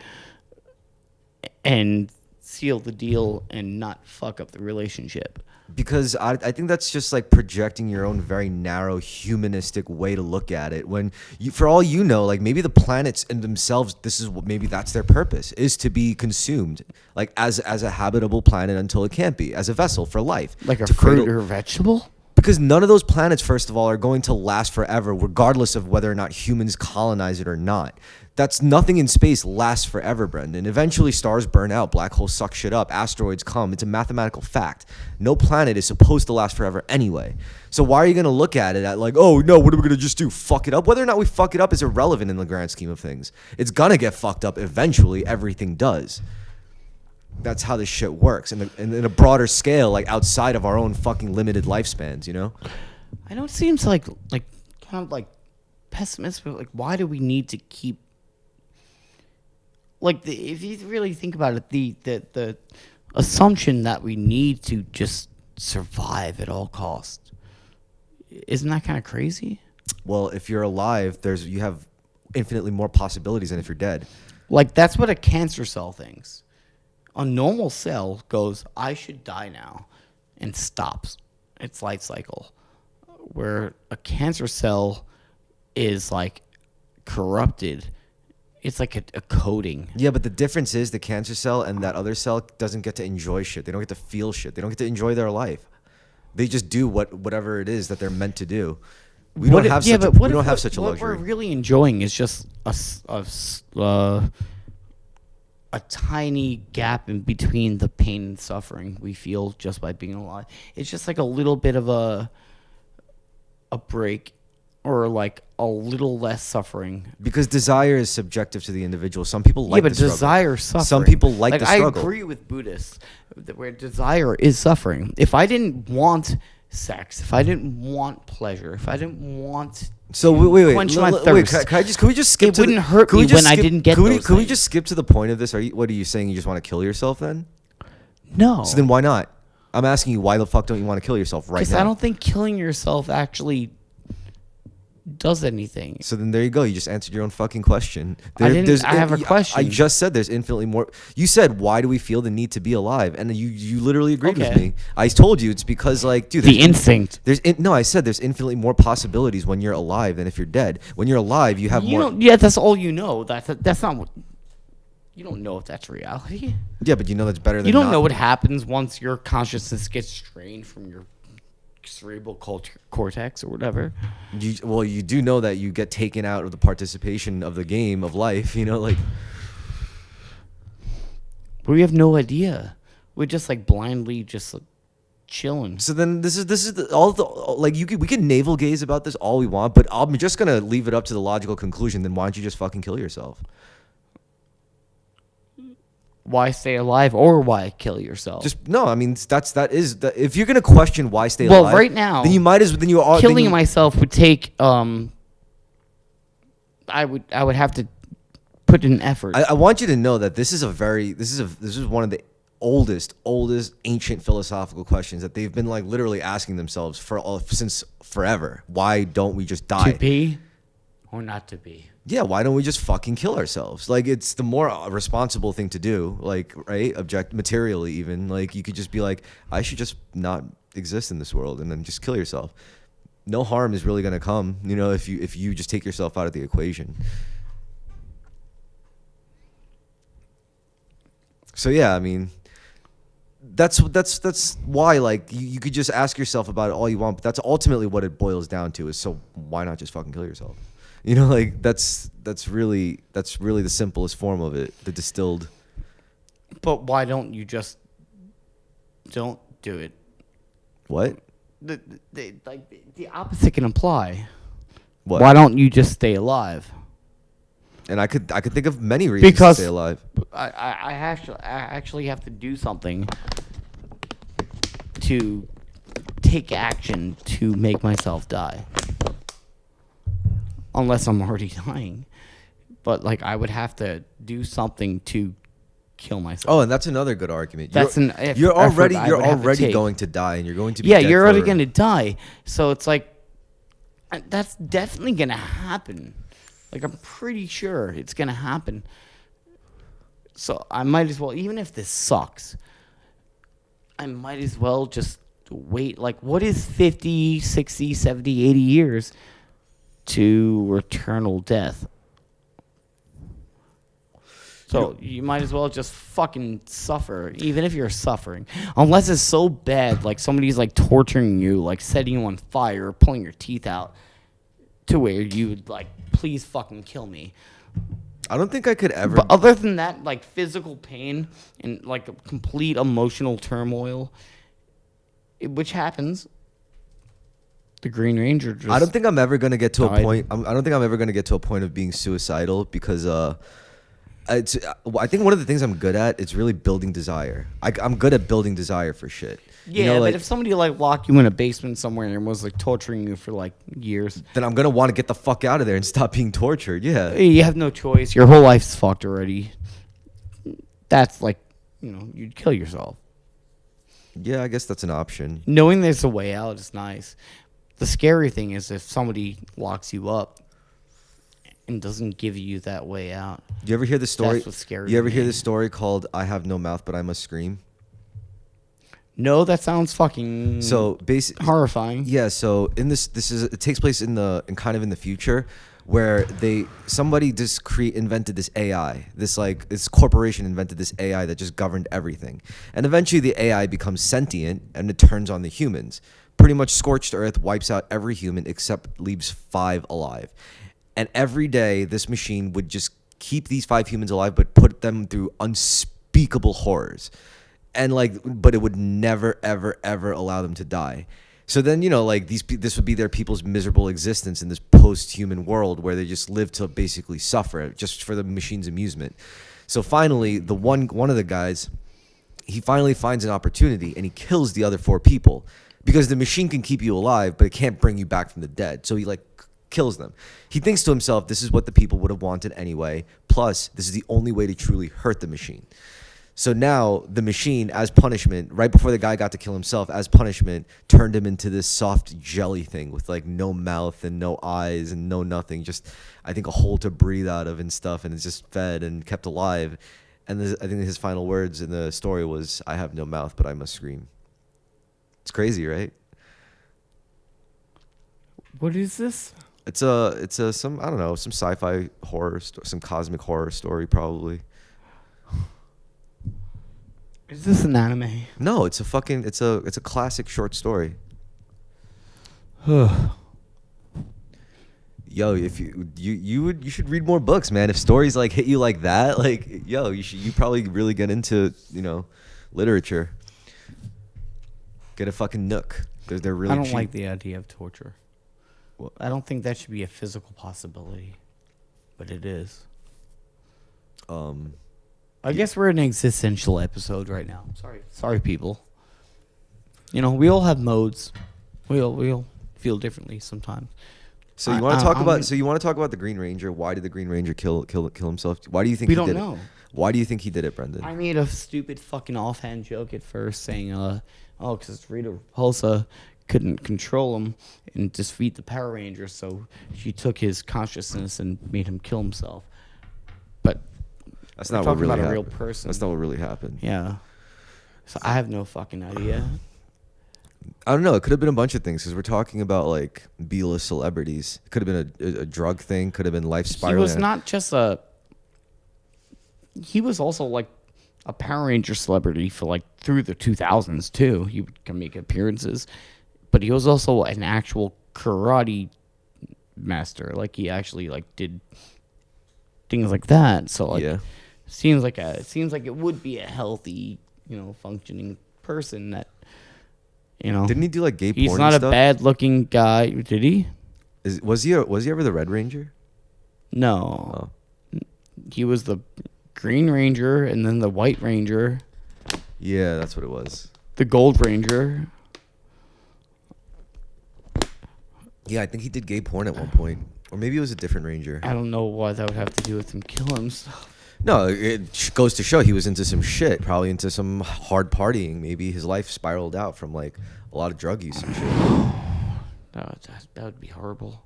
and seal the deal and not fuck up the relationship? Because I think that's just like projecting your own very narrow humanistic way to look at it. When you, for all you know, like maybe the planets in themselves, this is what maybe that's their purpose, is to be consumed, like as a habitable planet until it can't be, as a vessel for life, Like a to fruit or a vegetable? Because none of those planets, first of all, are going to last forever, regardless of whether or not humans colonize it or not. That's nothing in space lasts forever, Brendan. Eventually, stars burn out, black holes suck shit up, asteroids come. It's a mathematical fact. No planet is supposed to last forever anyway. So why are you going to look at it at like, oh, no, what are we going to just do? Fuck it up? Whether or not we fuck it up is irrelevant in the grand scheme of things. It's going to get fucked up eventually. Everything does. That's how this shit works. And in a broader scale, like outside of our own fucking limited lifespans, you know? I know it seems like kind of like pessimistic, but like why do we need to keep like if you really think about it, the assumption that we need to just survive at all costs, isn't that kind of crazy? Well, if you're alive, you have infinitely more possibilities than if you're dead. Like that's what a cancer cell thinks. A normal cell goes, I should die now, and stops its life cycle. Where a cancer cell is like corrupted. It's like a coating. Yeah, but the difference is the cancer cell and that other cell doesn't get to enjoy shit. They don't get to feel shit. They don't get to enjoy their life. They just do whatever it is that they're meant to do. We don't have such a luxury. What we're really enjoying is just a tiny gap in between the pain and suffering we feel just by being alive. It's just like a little bit of a break, or like a little less suffering. Because desire is subjective to the individual. Some people like the struggle. Desire is suffering. Some people like the struggle. I agree with Buddhists where desire is suffering. If I didn't want sex, if I didn't want pleasure, if I didn't want quench my thirst, can we just skip to wouldn't hurt me when I didn't get those things. Can we just skip to the point of this? What are you saying? You just want to kill yourself then? No. So then why not? I'm asking you, why the fuck don't you want to kill yourself right now? Because I don't think killing yourself actually does anything. So then there you go. You just answered your own fucking question. I have a question. I just said there's infinitely more. You said, why do we feel the need to be alive? And you literally agreed with me. I told you it's because like, dude, the instinct. I said there's infinitely more possibilities when you're alive than if you're dead. When you're alive, you have more. Yeah, that's all you know. That's not what. You don't know if that's reality. Yeah, but you know that's better than. You don't know what happens once your consciousness gets strained from your cerebral cortex or whatever. You do know that you get taken out of the participation of the game of life, you know, like. But we have no idea. We're just like blindly just like chilling. So then this is all the like we can navel gaze about this all we want, but I'm just gonna leave it up to the logical conclusion. Then why don't you just fucking kill yourself? Why stay alive or why kill yourself? Just no. I mean, if you're gonna question why stay alive, right now, then you might as then you are killing myself would take. I would have to put in effort. I want you to know that this is one of the oldest ancient philosophical questions that they've been like literally asking themselves since forever. Why don't we just die? To be or not to be? Yeah, why don't we just fucking kill ourselves? Like, it's the more responsible thing to do, like, right? Materially even. Like, you could just be like, I should just not exist in this world, and then just kill yourself. No harm is really gonna come, if you just take yourself out of the equation. So yeah, I mean, that's why, like, you could just ask yourself about it all you want, but that's ultimately what it boils down to, is so why not just fucking kill yourself? Like, that's really the simplest form of it, the distilled. But why don't you just don't do it? What? The opposite can apply. What? Why don't you just stay alive? And I could think of many reasons Because to stay alive. I actually have to do something to take action to make myself die. Unless I'm already dying. But, like, I would have to do something to kill myself. Oh, and that's another good argument. You're already going to die, and you're going to be yeah, dead you're already for- going to die. So it's like, that's definitely going to happen. Like, I'm pretty sure it's going to happen. So I might as well, even if this sucks, I might as well just wait. Like, what is 50, 60, 70, 80 years to eternal death? So you might as well just fucking suffer, even if you're suffering. Unless it's so bad, like somebody's like torturing you, like setting you on fire, pulling your teeth out, to where you would like, please fucking kill me. I don't think I could ever. But other than that, like physical pain and like a complete emotional turmoil, which happens. The Green Ranger just I don't think I'm ever gonna get to died. a point. I don't think I'm ever gonna get to a point of being suicidal, because I think one of the things I'm good at is really building desire. I'm good at building desire for shit. Yeah, but if somebody like locked you in a basement somewhere and was like torturing you for like years, then I'm gonna want to get the fuck out of there and stop being tortured. Yeah. you have no choice. Your whole life's fucked already. That's like, you'd kill yourself. Yeah, I guess that's an option. Knowing there's a way out is nice. The scary thing is if somebody locks you up and doesn't give you that way out. Do you ever hear the story? That's what's scary. You ever to hear me. the story called "I Have No Mouth, But I Must Scream"? No, that sounds fucking So basically, horrifying. yeah. So it takes place in kind of in the future, where somebody just invented this AI. This corporation invented this AI that just governed everything, and eventually the AI becomes sentient and it turns on the humans. Pretty much scorched earth, wipes out every human except leaves 5 alive. And every day, this machine would just keep these 5 humans alive, but put them through unspeakable horrors. And but it would never, ever, ever allow them to die. So then, this would be their people's miserable existence in this post-human world where they just live to basically suffer just for the machine's amusement. So finally, one of the guys, he finally finds an opportunity and he kills the other 4 people, because the machine can keep you alive, but it can't bring you back from the dead. So he kills them. He thinks to himself, this is what the people would have wanted anyway. Plus, this is the only way to truly hurt the machine. So now the machine, as punishment, right before the guy got to kill himself, as punishment, turned him into this soft jelly thing with no mouth and no eyes and no nothing. Just, I think, a hole to breathe out of and stuff. And it's just fed and kept alive. And I think his final words in the story was, "I have no mouth, but I must scream." It's crazy, right? What is this? It's some, I don't know, some sci-fi horror, some cosmic horror story probably. Is this an anime? No, it's a classic short story. Yo, if you should read more books, man. If stories hit you like that, you probably really get into, literature. Get a fucking Nook, because they're really I don't cheap. like the idea of torture. What? I don't think that should be a physical possibility, but it is. I guess we're in an existential episode right now. Sorry, people. We all have modes. We all feel differently sometimes. So you want to talk about? So you want to talk about the Green Ranger? Why did the Green Ranger kill himself? Why do you think We he don't did know. it? Why do you think he did it, Brendan? I made a stupid fucking offhand joke at first saying, because Rita Repulsa couldn't control him and defeat the Power Rangers, so she took his consciousness and made him kill himself. But That's we're not what talking really about a happened. real person. That's not what really happened. Yeah. So I have no fucking idea. I don't know. It could have been a bunch of things because we're talking about like B-list celebrities. It could have been a drug thing. Could have been life He spiraling. was not just a. He was also like a Power Ranger celebrity for like through the 2000s too. He can make appearances, but he was also an actual karate master. Like he actually like did things like that. So like, Yeah. seems like it would be a healthy, functioning person that, Didn't he do like gay porn? he's not and a stuff? bad looking guy. Did he? Was he ever the Red Ranger? No. Oh. He was the Green Ranger and then the White Ranger, Yeah, that's what it was. the Gold Ranger. Yeah, I think he did gay porn at one point, or maybe it was a different Ranger. I don't know what that would have to do with him killing himself. No, it goes to show he was into some shit, probably into some hard partying. Maybe his life spiraled out from like a lot of drug use and shit. That would be horrible.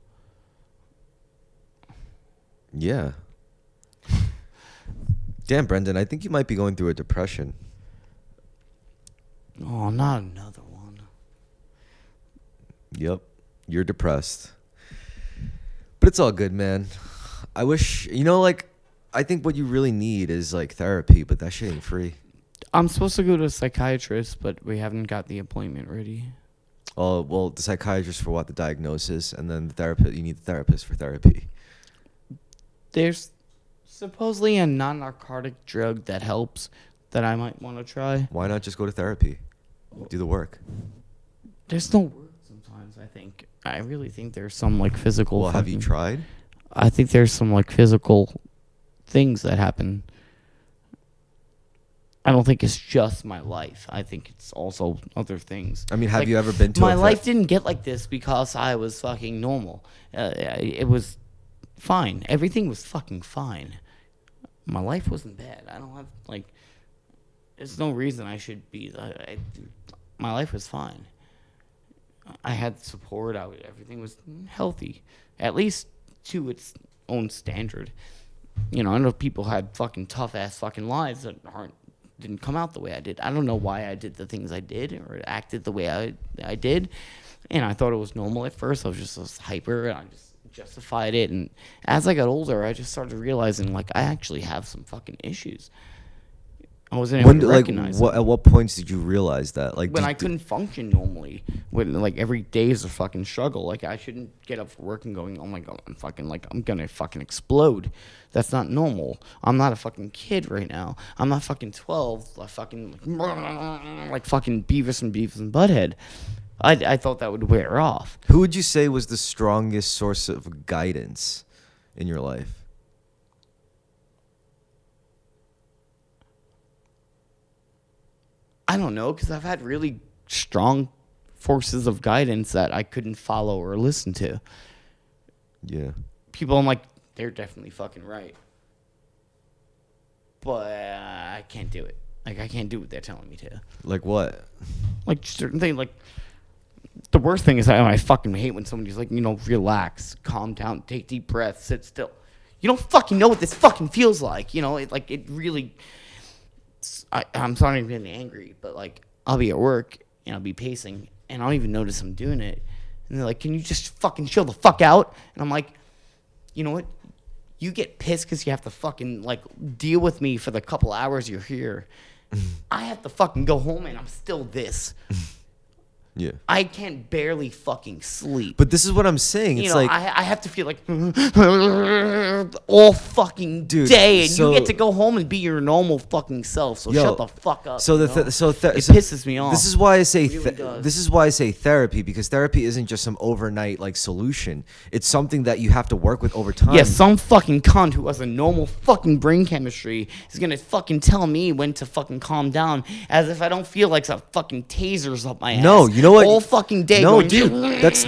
Yeah. Damn, Brendan, I think you might be going through a depression. Oh, not another one. Yep, you're depressed. But it's all good, man. I wish, like, I think what you really need is like therapy, but that shit ain't free. I'm supposed to go to a psychiatrist, but we haven't got the appointment ready. Oh, well, the psychiatrist for what? The diagnosis, and then the therapist, you need the therapist for therapy. There's supposedly a non-narcotic drug that helps that I might want to try. Why not just go to therapy? Do the work. There's no word sometimes, I think. I really think there's some like physical. Well, have you tried? I think there's some like physical things that happen. I don't think it's just my life. I think it's also other things. I mean, have Like, you ever been to my a life didn't get like this because I was fucking normal. It was fine. Everything was fucking fine. My life wasn't bad. I don't have like. There's no reason I should be. My life was fine. I had support. Everything was healthy, at least to its own standard. I know people had fucking tough ass fucking lives that didn't come out the way I did. I don't know why I did the things I did or acted the way I did, and I thought it was normal at first. I was just hyper, and I just justified it. And as I got older, I just started realizing like I actually have some fucking issues. I wasn't able to recognize them. At what points did you realize that? Like When I couldn't function normally, when like every day is a fucking struggle. Like I shouldn't get up for work and going, oh my god, I'm gonna fucking explode. That's not normal. I'm not a fucking kid right now. I'm not fucking 12. Like fucking Beavis and Butthead. I thought that would wear off. Who would you say was the strongest source of guidance in your life? I don't know, because I've had really strong forces of guidance that I couldn't follow or listen to. Yeah. People, I'm like, they're definitely fucking right. But I can't do it. Like, I can't do what they're telling me to. Like what? Like, certain things, like, the worst thing is I fucking hate when somebody's like, relax, calm down, take deep breaths, sit still. You don't fucking know what this fucking feels like. It really... I'm starting to get angry, but like I'll be at work and I'll be pacing and I don't even notice I'm doing it. And they're like, "Can you just fucking chill the fuck out?" And I'm like, "You know what? You get pissed because you have to fucking like deal with me for the couple hours you're here. I have to fucking go home and I'm still this. Yeah. I can barely fucking sleep. But this is what I'm saying. It's like I have to feel like all fucking Dude, day, and so- you get to go home and be your normal fucking self. So Yo, shut the fuck up. So you the know? so it so pisses me off. This is why I say It really does. this is why I say therapy, because therapy isn't just some overnight like solution. It's something that you have to work with over time. Yeah, some fucking cunt who has a normal fucking brain chemistry is gonna fucking tell me when to fucking calm down, as if I don't feel like some fucking tasers up my ass. No, you know what? All fucking day. No, going, dude, that's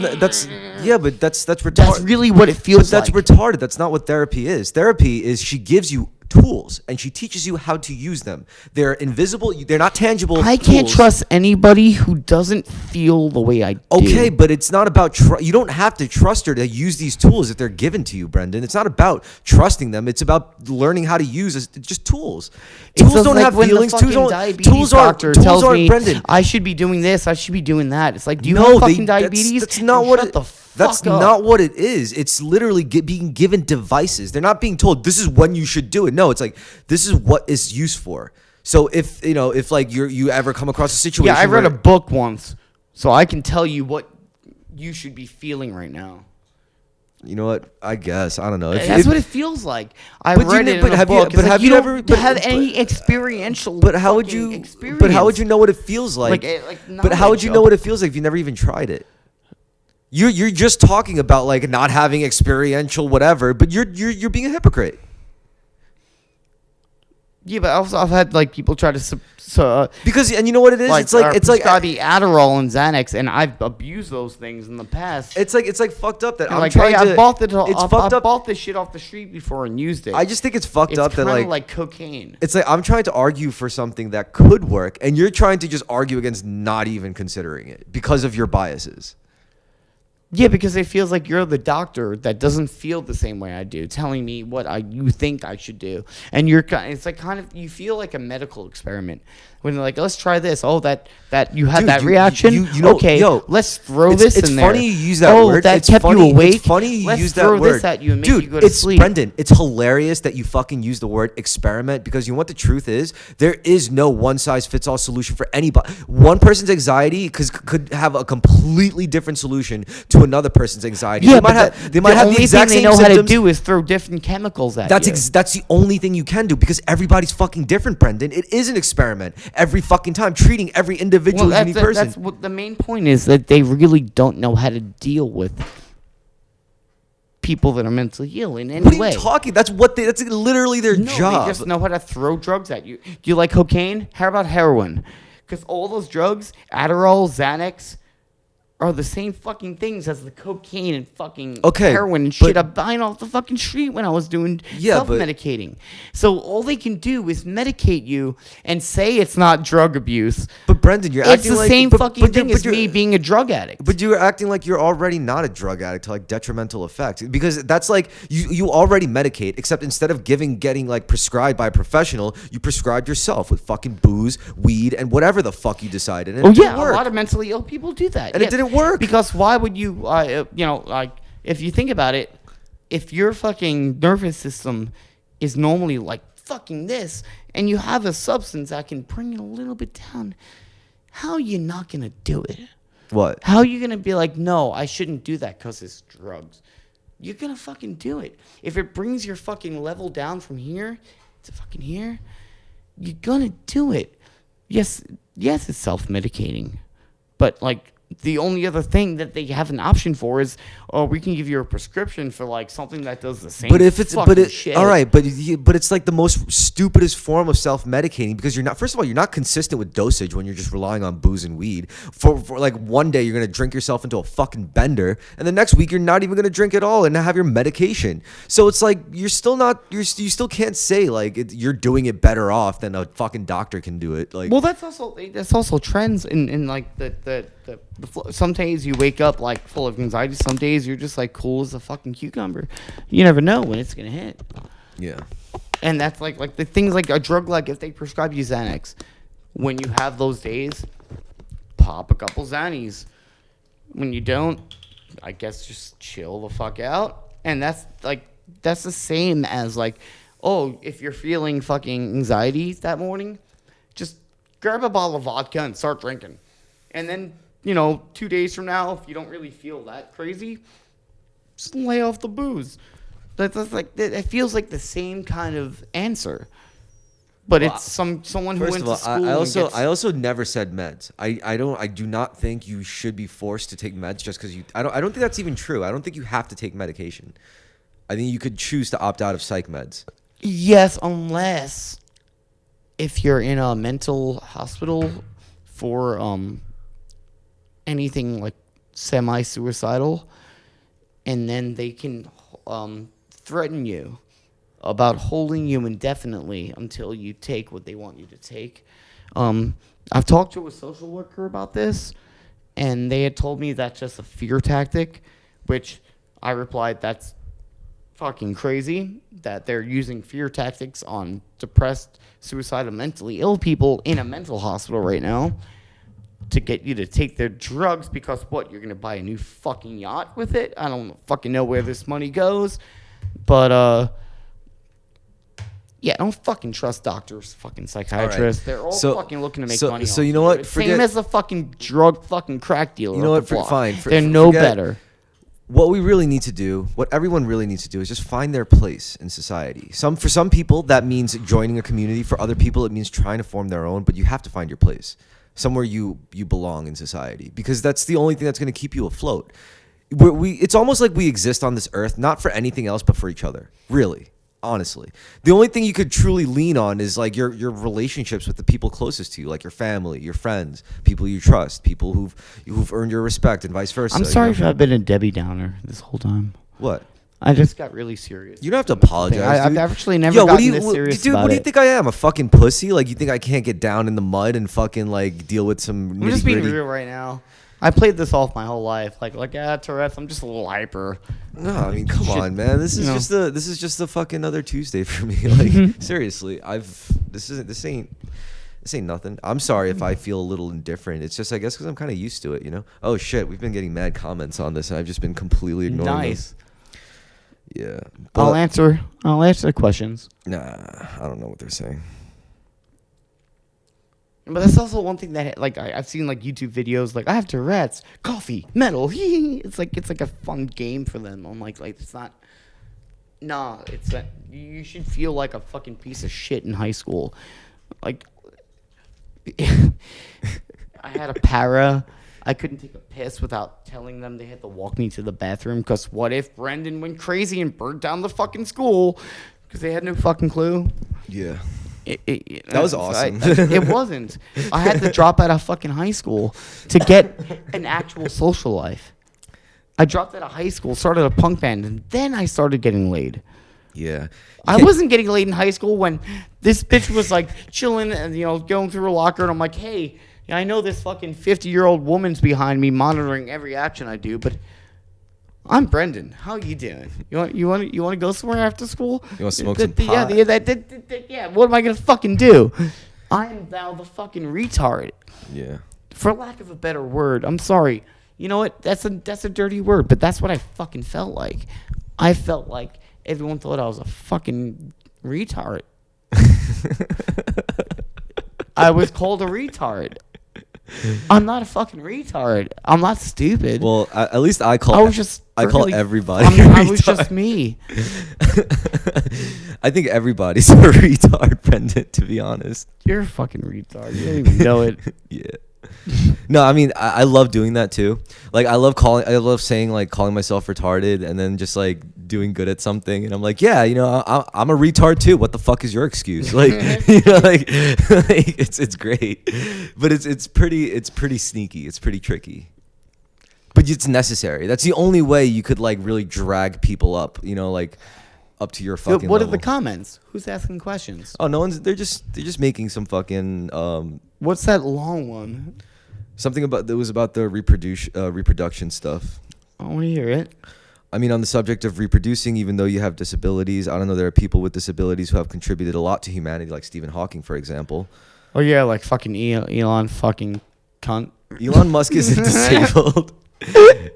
yeah, but that's retarded. That's really what it feels That's like. retarded. That's not what therapy is. Therapy is she gives you tools, and she teaches you how to use them. They're invisible. They're not tangible. I can't tools. trust anybody who doesn't feel the way I do. Okay, but it's not about you don't have to trust her to use these tools if they're given to you, Brendan. It's not about trusting them. It's about learning how to use just tools. Tools don't have feelings. Tools aren't. Tools aren't, Brendan. I should be doing this. I should be doing that. It's like, do you have fucking diabetes? That's not what it. That's up. not what it is. It's literally being given devices. They're not being told this is when you should do it. No, it's like this is what it's used for. So if like you ever come across a situation, I read a book once, so I can tell you what you should be feeling right now. You know what? I guess I don't know. That's what it feels like. I read it in a book. But have you ever have any experiential? But how would you? Experience. But how would you know what it feels like? But how would you know what it feels like if you never even tried it? You're just talking about like not having experiential whatever, but you're being a hypocrite. Yeah, but also I've had like people try to because and you know what it is? Like, it's like the Adderall and Xanax, and I've abused those things in the past. It's like fucked up that I'm like, trying hey, to. I bought it. It's fucked I up. bought this shit off the street before and used it. I just think it's fucked up that like cocaine. It's like I'm trying to argue for something that could work, and you're trying to just argue against not even considering it because of your biases. Yeah, because it feels like you're the doctor that doesn't feel the same way I do, telling me what you think I should do, and it's like kind of you feel like a medical experiment when they're like, let's try this. Oh, that you had that reaction. You know, okay, let's throw this in there. It's funny you use that word. That it's kept funny, you awake. It's funny you let's use that throw word. This at you and make Dude, you go to sleep. Brendan, it's hilarious that you fucking use the word experiment because you know what the truth is? There is no one size fits all solution for anybody. One person's anxiety could have a completely different solution to another person's anxiety. Yeah, they might have the exact same symptoms. The only thing they know how to do is throw different chemicals at you. That's the only thing you can do because everybody's fucking different, Brendan. It is an experiment every fucking time, treating every individual unique person. That's what the main point is, that they really don't know how to deal with people that are mentally ill in any way. What are you talking? That's literally their job. They just know how to throw drugs at you. Do you like cocaine? How about heroin? Because all those drugs, Adderall, Xanax, are the same fucking things as the cocaine and fucking heroin and shit I'm buying off the fucking street when I was doing self-medicating. So all they can do is medicate you and say it's not drug abuse. But Brendan, you're acting like... It's the same fucking thing as me being a drug addict. But you're acting like you're already not a drug addict to like detrimental effects. Because that's like, you already medicate, except instead of getting like prescribed by a professional, you prescribed yourself with fucking booze, weed, and whatever the fuck you decided. And a lot of mentally ill people do that. And it didn't work. Because why would you, like, if you think about it, if your fucking nervous system is normally like fucking this, and you have a substance that can bring it a little bit down, how are you not going to do it? What? How are you going to be like, no, I shouldn't do that because it's drugs? You're going to fucking do it. If it brings your fucking level down from here to fucking here, you're going to do it. Yes, it's self-medicating. But, like, the only other thing that they have an option for is, we can give you a prescription for like something that does the same. Shit. All right, but it's like the most stupidest form of self-medicating because you're not. First of all, you're not consistent with dosage when you're just relying on booze and weed. For like one day you're gonna drink yourself into a fucking bender, and the next week you're not even gonna drink at all and have your medication. So it's like you're still not. You still can't say like you're doing it better off than a fucking doctor can do it. Like, well, that's also trends in like the some days you wake up like full of anxiety. Some days you're just like cool as a fucking cucumber. You never know when it's gonna hit. Yeah. And that's like the things like a drug, like if they prescribe you Xanax, when you have those days, pop a couple Xannies. When you don't, I guess just chill the fuck out. And that's the same as like, oh, if you're feeling fucking anxiety that morning, just grab a bottle of vodka and start drinking. And then, 2 days from now, if you don't really feel that crazy, just lay off the booze. That's like, it feels like the same kind of answer. But it's someone who went to school. I also never said meds. I do not think you should be forced to take meds just because I don't think that's even true. I don't think you have to take medication. I think you could choose to opt out of psych meds. Yes, unless if you're in a mental hospital for anything like semi-suicidal, and then they can threaten you. about holding you indefinitely until you take what they want you to take. I've talked to a social worker about this, and they had told me that's just a fear tactic, which I replied, that's fucking crazy that they're using fear tactics on depressed, suicidal, mentally ill people in a mental hospital right now to get you to take their drugs because what, you're going to buy a new fucking yacht with it? I don't fucking know where this money goes, but yeah, don't fucking trust doctors, fucking psychiatrists. All right. They're all fucking looking to make money. So you know what? Same as a fucking drug fucking crack dealer. You know what? Fine. They're no better. What we really need to do, what everyone really needs to do, is just find their place in society. For some people, that means joining a community. For other people, it means trying to form their own. But you have to find your place, somewhere you belong in society, because that's the only thing that's going to keep you afloat. It's almost like we exist on this earth not for anything else but for each other. Really. Honestly, the only thing you could truly lean on is like your relationships with the people closest to you, like your family, your friends, people you trust, people who've earned your respect, and vice versa. I'm sorry if I've been a Debbie Downer this whole time. What? I just got really serious. You don't have to apologize. I've actually never gotten this serious dude, about what do you think I am? A fucking pussy? Like, you think I can't get down in the mud and fucking like deal with some? I'm just being real right now. I played this off my whole life, like Tourette's. I'm just a little hyper. No, I mean, come on, man. This is just the fucking other Tuesday for me. Like, seriously, this ain't nothing. I'm sorry if I feel a little indifferent. It's just, I guess, because I'm kind of used to it, you know. Oh shit, we've been getting mad comments on this, and I've just been completely ignoring them. Yeah, but I'll answer the questions. Nah, I don't know what they're saying. But that's also one thing that, like, I've seen, like, YouTube videos, like, I have Tourette's, coffee, metal, it's like a fun game for them. I'm like it's not, nah, it's that, you should feel like a fucking piece of shit in high school. Like, I had a para, I couldn't take a piss without telling them they had to walk me to the bathroom, because what if Brendan went crazy and burnt down the fucking school, because they had no fucking clue? Yeah. That was awesome. It wasn't. I had to drop out of fucking high school to get an actual social life. I dropped out of high school, started a punk band, and then I started getting laid. Yeah. I wasn't getting laid in high school when this bitch was like chilling and, you know, going through her locker, and I'm like, hey, I know this fucking 50-year-old woman's behind me monitoring every action I do, but I'm Brendan. How you doing? You want to go somewhere after school? You want to smoke some pot? Yeah. What am I gonna fucking do? I am now the fucking retard. Yeah. For lack of a better word, I'm sorry. You know what? That's a dirty word, but that's what I fucking felt like. I felt like everyone thought I was a fucking retard. I was called a retard. I'm not a fucking retard. I'm not stupid. Well, at least I call everybody. I was just me. I think everybody's a retard, Brendan, to be honest. You're a fucking retard. You don't even know it. Yeah. No, I mean, I love doing that too. Like, I love saying, like, calling myself retarded and then just like doing good at something. And I'm like, yeah, you know, I'm a retard too. What the fuck is your excuse? Like, you know, like it's great, but it's pretty sneaky. It's pretty tricky, but it's necessary. That's the only way you could like really drag people up, you know, like up to your fucking What level. are the comments? Who's asking questions? Oh, no one's. They're just making some fucking. What's that long one? Something about the reproduction stuff. I want to hear it. I mean, on the subject of reproducing, even though you have disabilities, I don't know, there are people with disabilities who have contributed a lot to humanity, like Stephen Hawking, for example. Oh yeah, like fucking Elon fucking cunt. Elon Musk isn't disabled.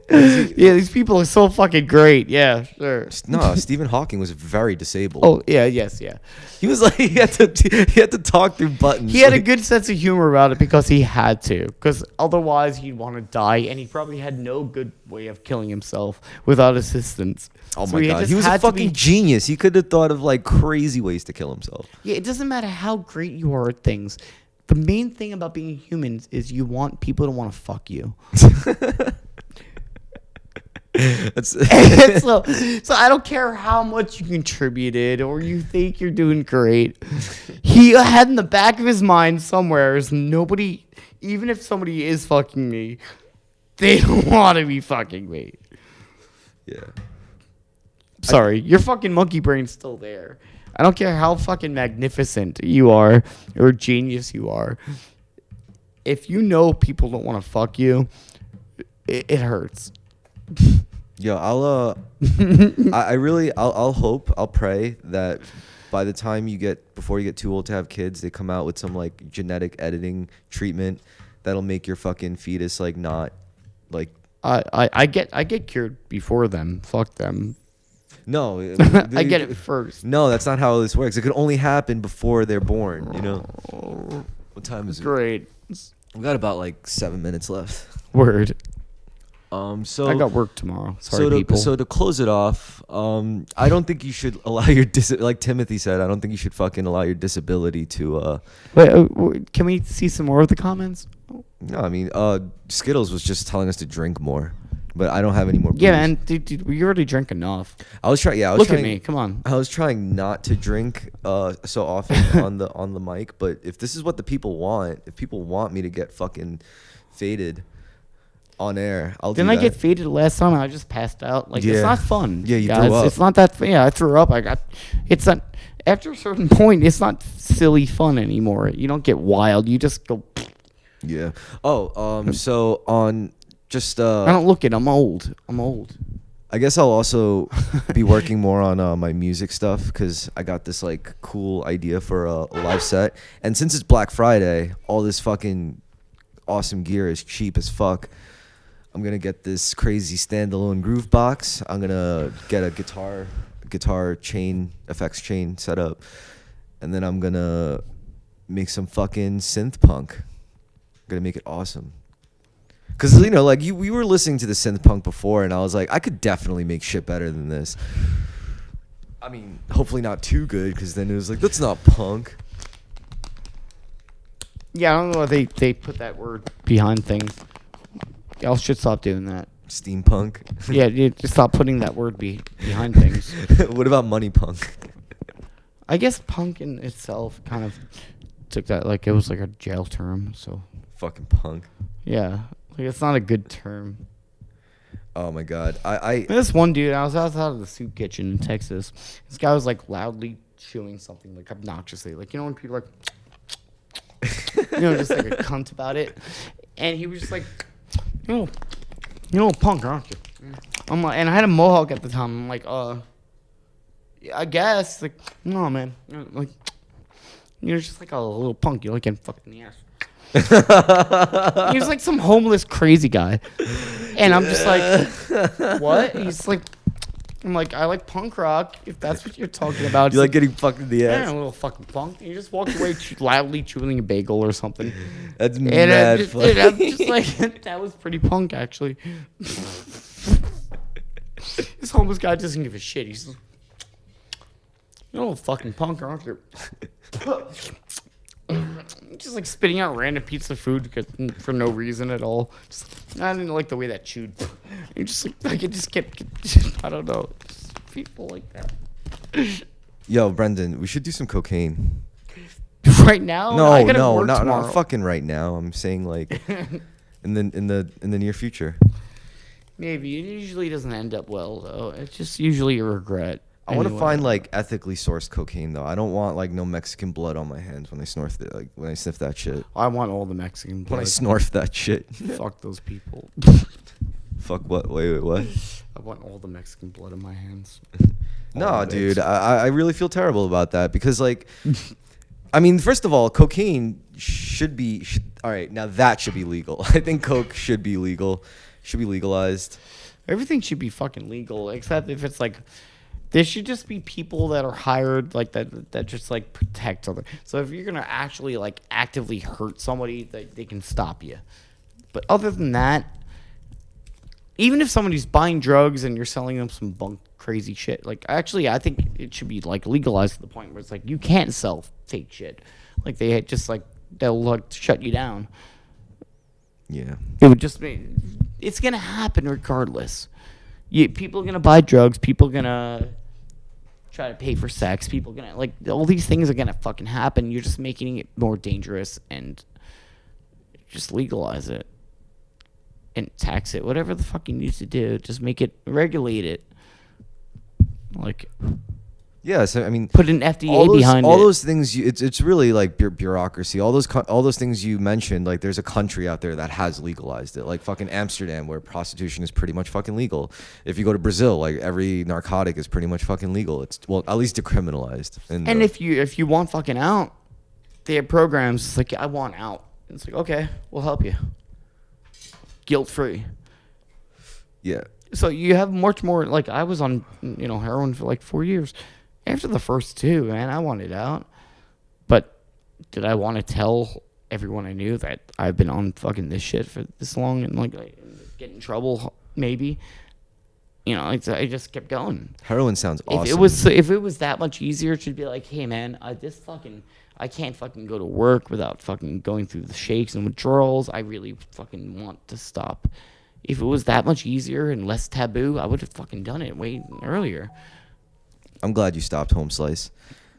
Yeah, these people are so fucking great. Yeah, sure. No, Stephen Hawking was very disabled. Oh yeah, yes, yeah. He was like he had to talk through buttons. He had a good sense of humor about it because he had to. Because otherwise he'd want to die, and he probably had no good way of killing himself without assistance. Oh my god, he was a fucking genius. He could have thought of like crazy ways to kill himself. Yeah, it doesn't matter how great you are at things. The main thing about being humans is you want people to want to fuck you. So I don't care how much you contributed or you think you're doing great. He had in the back of his mind somewhere is nobody, even if somebody is fucking me, they don't want to be fucking me. Yeah. Sorry, your fucking monkey brain's still there. I don't care how fucking magnificent you are or genius you are. If you know people don't want to fuck you, it hurts. Yo, I'll hope, I'll pray that by the time before you get too old to have kids, they come out with some like genetic editing treatment that'll make your fucking fetus like not like. I get cured before them. Fuck them. No, I get it first. No, that's not how this works. It could only happen before they're born. You know. What time is it? Great. We got about like 7 minutes left. Word. So I got work tomorrow. Sorry, people. So to close it off, I don't think you should allow your like Timothy said. I don't think you should fucking allow your disability to. Wait, can we see some more of the comments? No, I mean, Skittles was just telling us to drink more, but I don't have any more. Yeah, booze. man, dude, we already drank enough. I was trying. Yeah, Look at me. Come on. I was trying not to drink so often on the mic, but if this is what the people want, if people want me to get fucking faded on air, I'll do that. Didn't I get faded last time? I just passed out. Like, it's not fun. Yeah, you guys. threw up. It's not that. Yeah, I threw up. It's not. After a certain point, it's not silly fun anymore. You don't get wild. You just go. Yeah. Oh, so on just I don't look it. I'm old. I guess I'll also be working more on my music stuff because I got this like cool idea for a live set, and since it's Black Friday, all this fucking awesome gear is cheap as fuck. I'm gonna get this crazy standalone groove box. I'm gonna get a guitar chain, effects chain set up, and then I'm gonna make some fucking synth punk. I'm gonna make it awesome. Cause you know, like we were listening to the synth punk before, and I was like, I could definitely make shit better than this. I mean, hopefully not too good, cause then it was like, that's not punk. Yeah, I don't know why they put that word behind things. Y'all should stop doing that. Steampunk. Yeah, you just stop putting that word behind things. What about money punk? I guess punk in itself kind of took that like it was like a jail term. So Fucking punk. yeah, like it's not a good term. Oh my god, I This one dude, I was outside of the soup kitchen in Texas. This guy was like loudly chewing something like obnoxiously, like you know when people are like, you know, just like a cunt about it, and he was just like, you know, punk, aren't you? I'm like, and I had a mohawk at the time. I'm like, yeah, I guess, like, no, man, like, you're just like a little punk. You like getting fucked in the ass. He was like some homeless crazy guy, and I'm just like, what? He's like, I'm like, I like punk rock. If that's what you're talking about, you like getting fucked in the yeah, ass. a little fucking punk. And he just walked away loudly chewing a bagel or something. That's And mad funny. I'm just like, that was pretty punk, actually. This homeless guy doesn't give a shit. He's like, you're a little fucking punk, aren't you? Just like spitting out random pieces of food for no reason at all. Just, I didn't like the way that chewed. You just like it just kept. I don't know. Just people like that. Yo, Brendan, we should do some cocaine. Right now? I gotta work not tomorrow. fucking right now. I'm saying like in the near future. Maybe. It usually doesn't end up well though. It's just usually a regret. I want to Anyway. find like ethically sourced cocaine though. I don't want like no Mexican blood on my hands when I when I sniff that shit. I want all the Mexican blood. When I snorf that shit. Fuck those people. Fuck what? Wait, what? I want all the Mexican blood in my hands. No, All of it. dude, I really feel terrible about that because like, I mean, first of all, cocaine should be all right. Now that should be legal. I think coke should be legal, should be legalized. Everything should be fucking legal, except if it's like, there should just be people that are hired like that just like protect other. So if you're gonna actually like actively hurt somebody, they can stop you. But other than that, even if somebody's buying drugs and you're selling them some bunk crazy shit, like actually I think it should be like legalized to the point where it's like you can't sell fake shit. Like they just like they'll like shut you down. Yeah. It would just be, it's gonna happen regardless. People are gonna buy drugs. People are gonna try to pay for sex. People are gonna like all these things are gonna fucking happen. You're just making it more dangerous and just legalize it and tax it. Whatever the fuck you need to do, just make it regulate it. Like, Yeah, so I mean, put an FDA behind all it. those things. It's really like bureaucracy. All those things you mentioned. Like, there's a country out there that has legalized it, like fucking Amsterdam, where prostitution is pretty much fucking legal. If you go to Brazil, like every narcotic is pretty much fucking legal. It's well, at least decriminalized. And if you want fucking out, they have programs. It's like, I want out. And it's like, okay, we'll help you. Guilt free. yeah, So you have much more. Like, I was on heroin for like 4 years. After the first 2, man, I wanted out. But did I want to tell everyone I knew that I've been on fucking this shit for this long and like get in trouble? Maybe. I just kept going. heroin sounds awesome. If it was that much easier to be like, hey man, I can't fucking go to work without fucking going through the shakes and withdrawals. I really fucking want to stop. If it was that much easier and less taboo, I would have fucking done it way earlier. I'm glad you stopped Home Slice.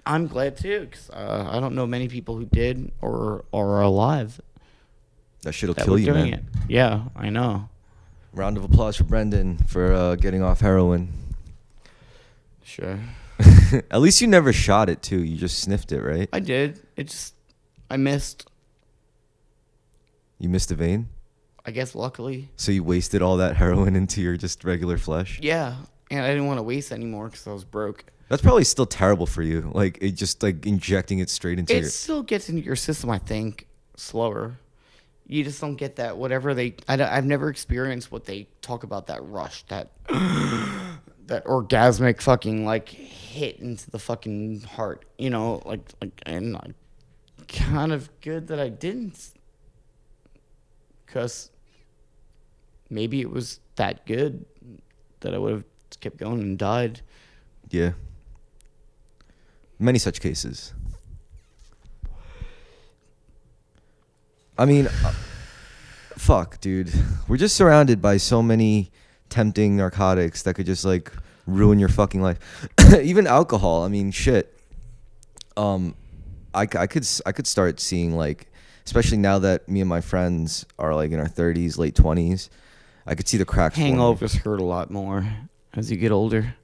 I'm glad too, because I don't know many people who did or are alive. That shit'll that kill were you, doing man. it. Yeah, I know. Round of applause for Brendan for getting off heroin. Sure. At least you never shot it too. You just sniffed it, right? I did. I missed. You missed a vein, I guess luckily. so you wasted all that heroin into your just regular flesh. Yeah, and I didn't want to waste anymore because I was broke. That's probably still terrible for you. Like it just like injecting it straight into It your. still gets into your system, I think, slower. You just don't get that whatever I've never experienced what they talk about, that rush, that that orgasmic fucking like hit into the fucking heart. And kind of good that I didn't, because maybe it was that good that I would have kept going and died. Yeah. Many such cases. I mean, fuck, dude. We're just surrounded by so many tempting narcotics that could just like ruin your fucking life. Even alcohol. I mean, shit. I could start seeing, like, especially now that me and my friends are like in our 30s, late 20s. I could see the cracks. Hangovers hurt a lot more as you get older.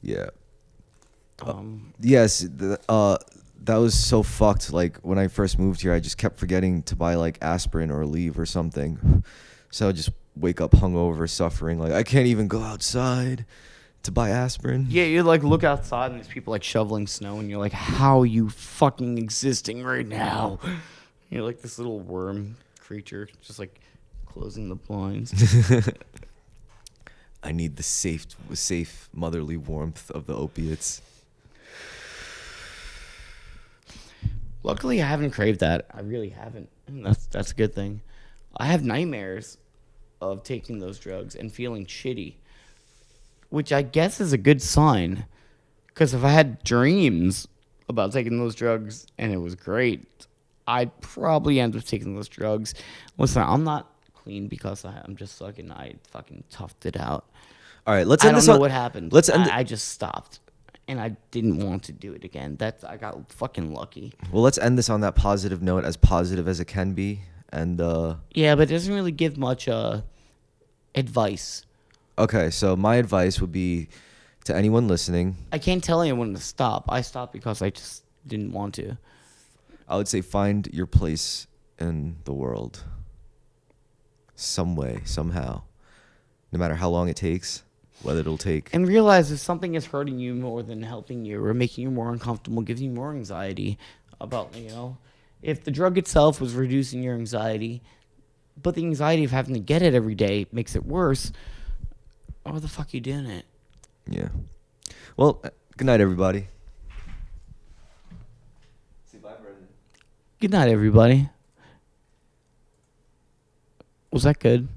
Yeah. Yes. That was so fucked. Like when I first moved here, I just kept forgetting to buy like aspirin or Aleve or something. So I'd just wake up hungover, suffering. Like I can't even go outside to buy aspirin. Yeah, you like look outside and there's people like shoveling snow, and you're like, how are you fucking existing right now? You're like this little worm creature, just like closing the blinds. I need the safe motherly warmth of the opiates. Luckily, I haven't craved that. I really haven't. And that's a good thing. I have nightmares of taking those drugs and feeling shitty, which I guess is a good sign. Because if I had dreams about taking those drugs and it was great, I'd probably end up taking those drugs. Listen, I'm not clean because I'm just sucking. I fucking toughed it out. All right, let's I end don't this know on. what happened. I just stopped. And I didn't want to do it again. I got fucking lucky. Well, let's end this on that positive note, as positive as it can be. And Yeah, but it doesn't really give much advice. okay, so my advice would be to anyone listening. I can't tell anyone to stop. I stopped because I just didn't want to. I would say find your place in the world. Some way, somehow. No matter how long it takes, whether it'll take. And realize if something is hurting you more than helping you or making you more uncomfortable, giving you more anxiety about, if the drug itself was reducing your anxiety, but the anxiety of having to get it every day makes it worse, why the fuck are you doing it? Yeah. Well, good night, everybody. Say bye, Brendan. Good night, everybody. Was that good?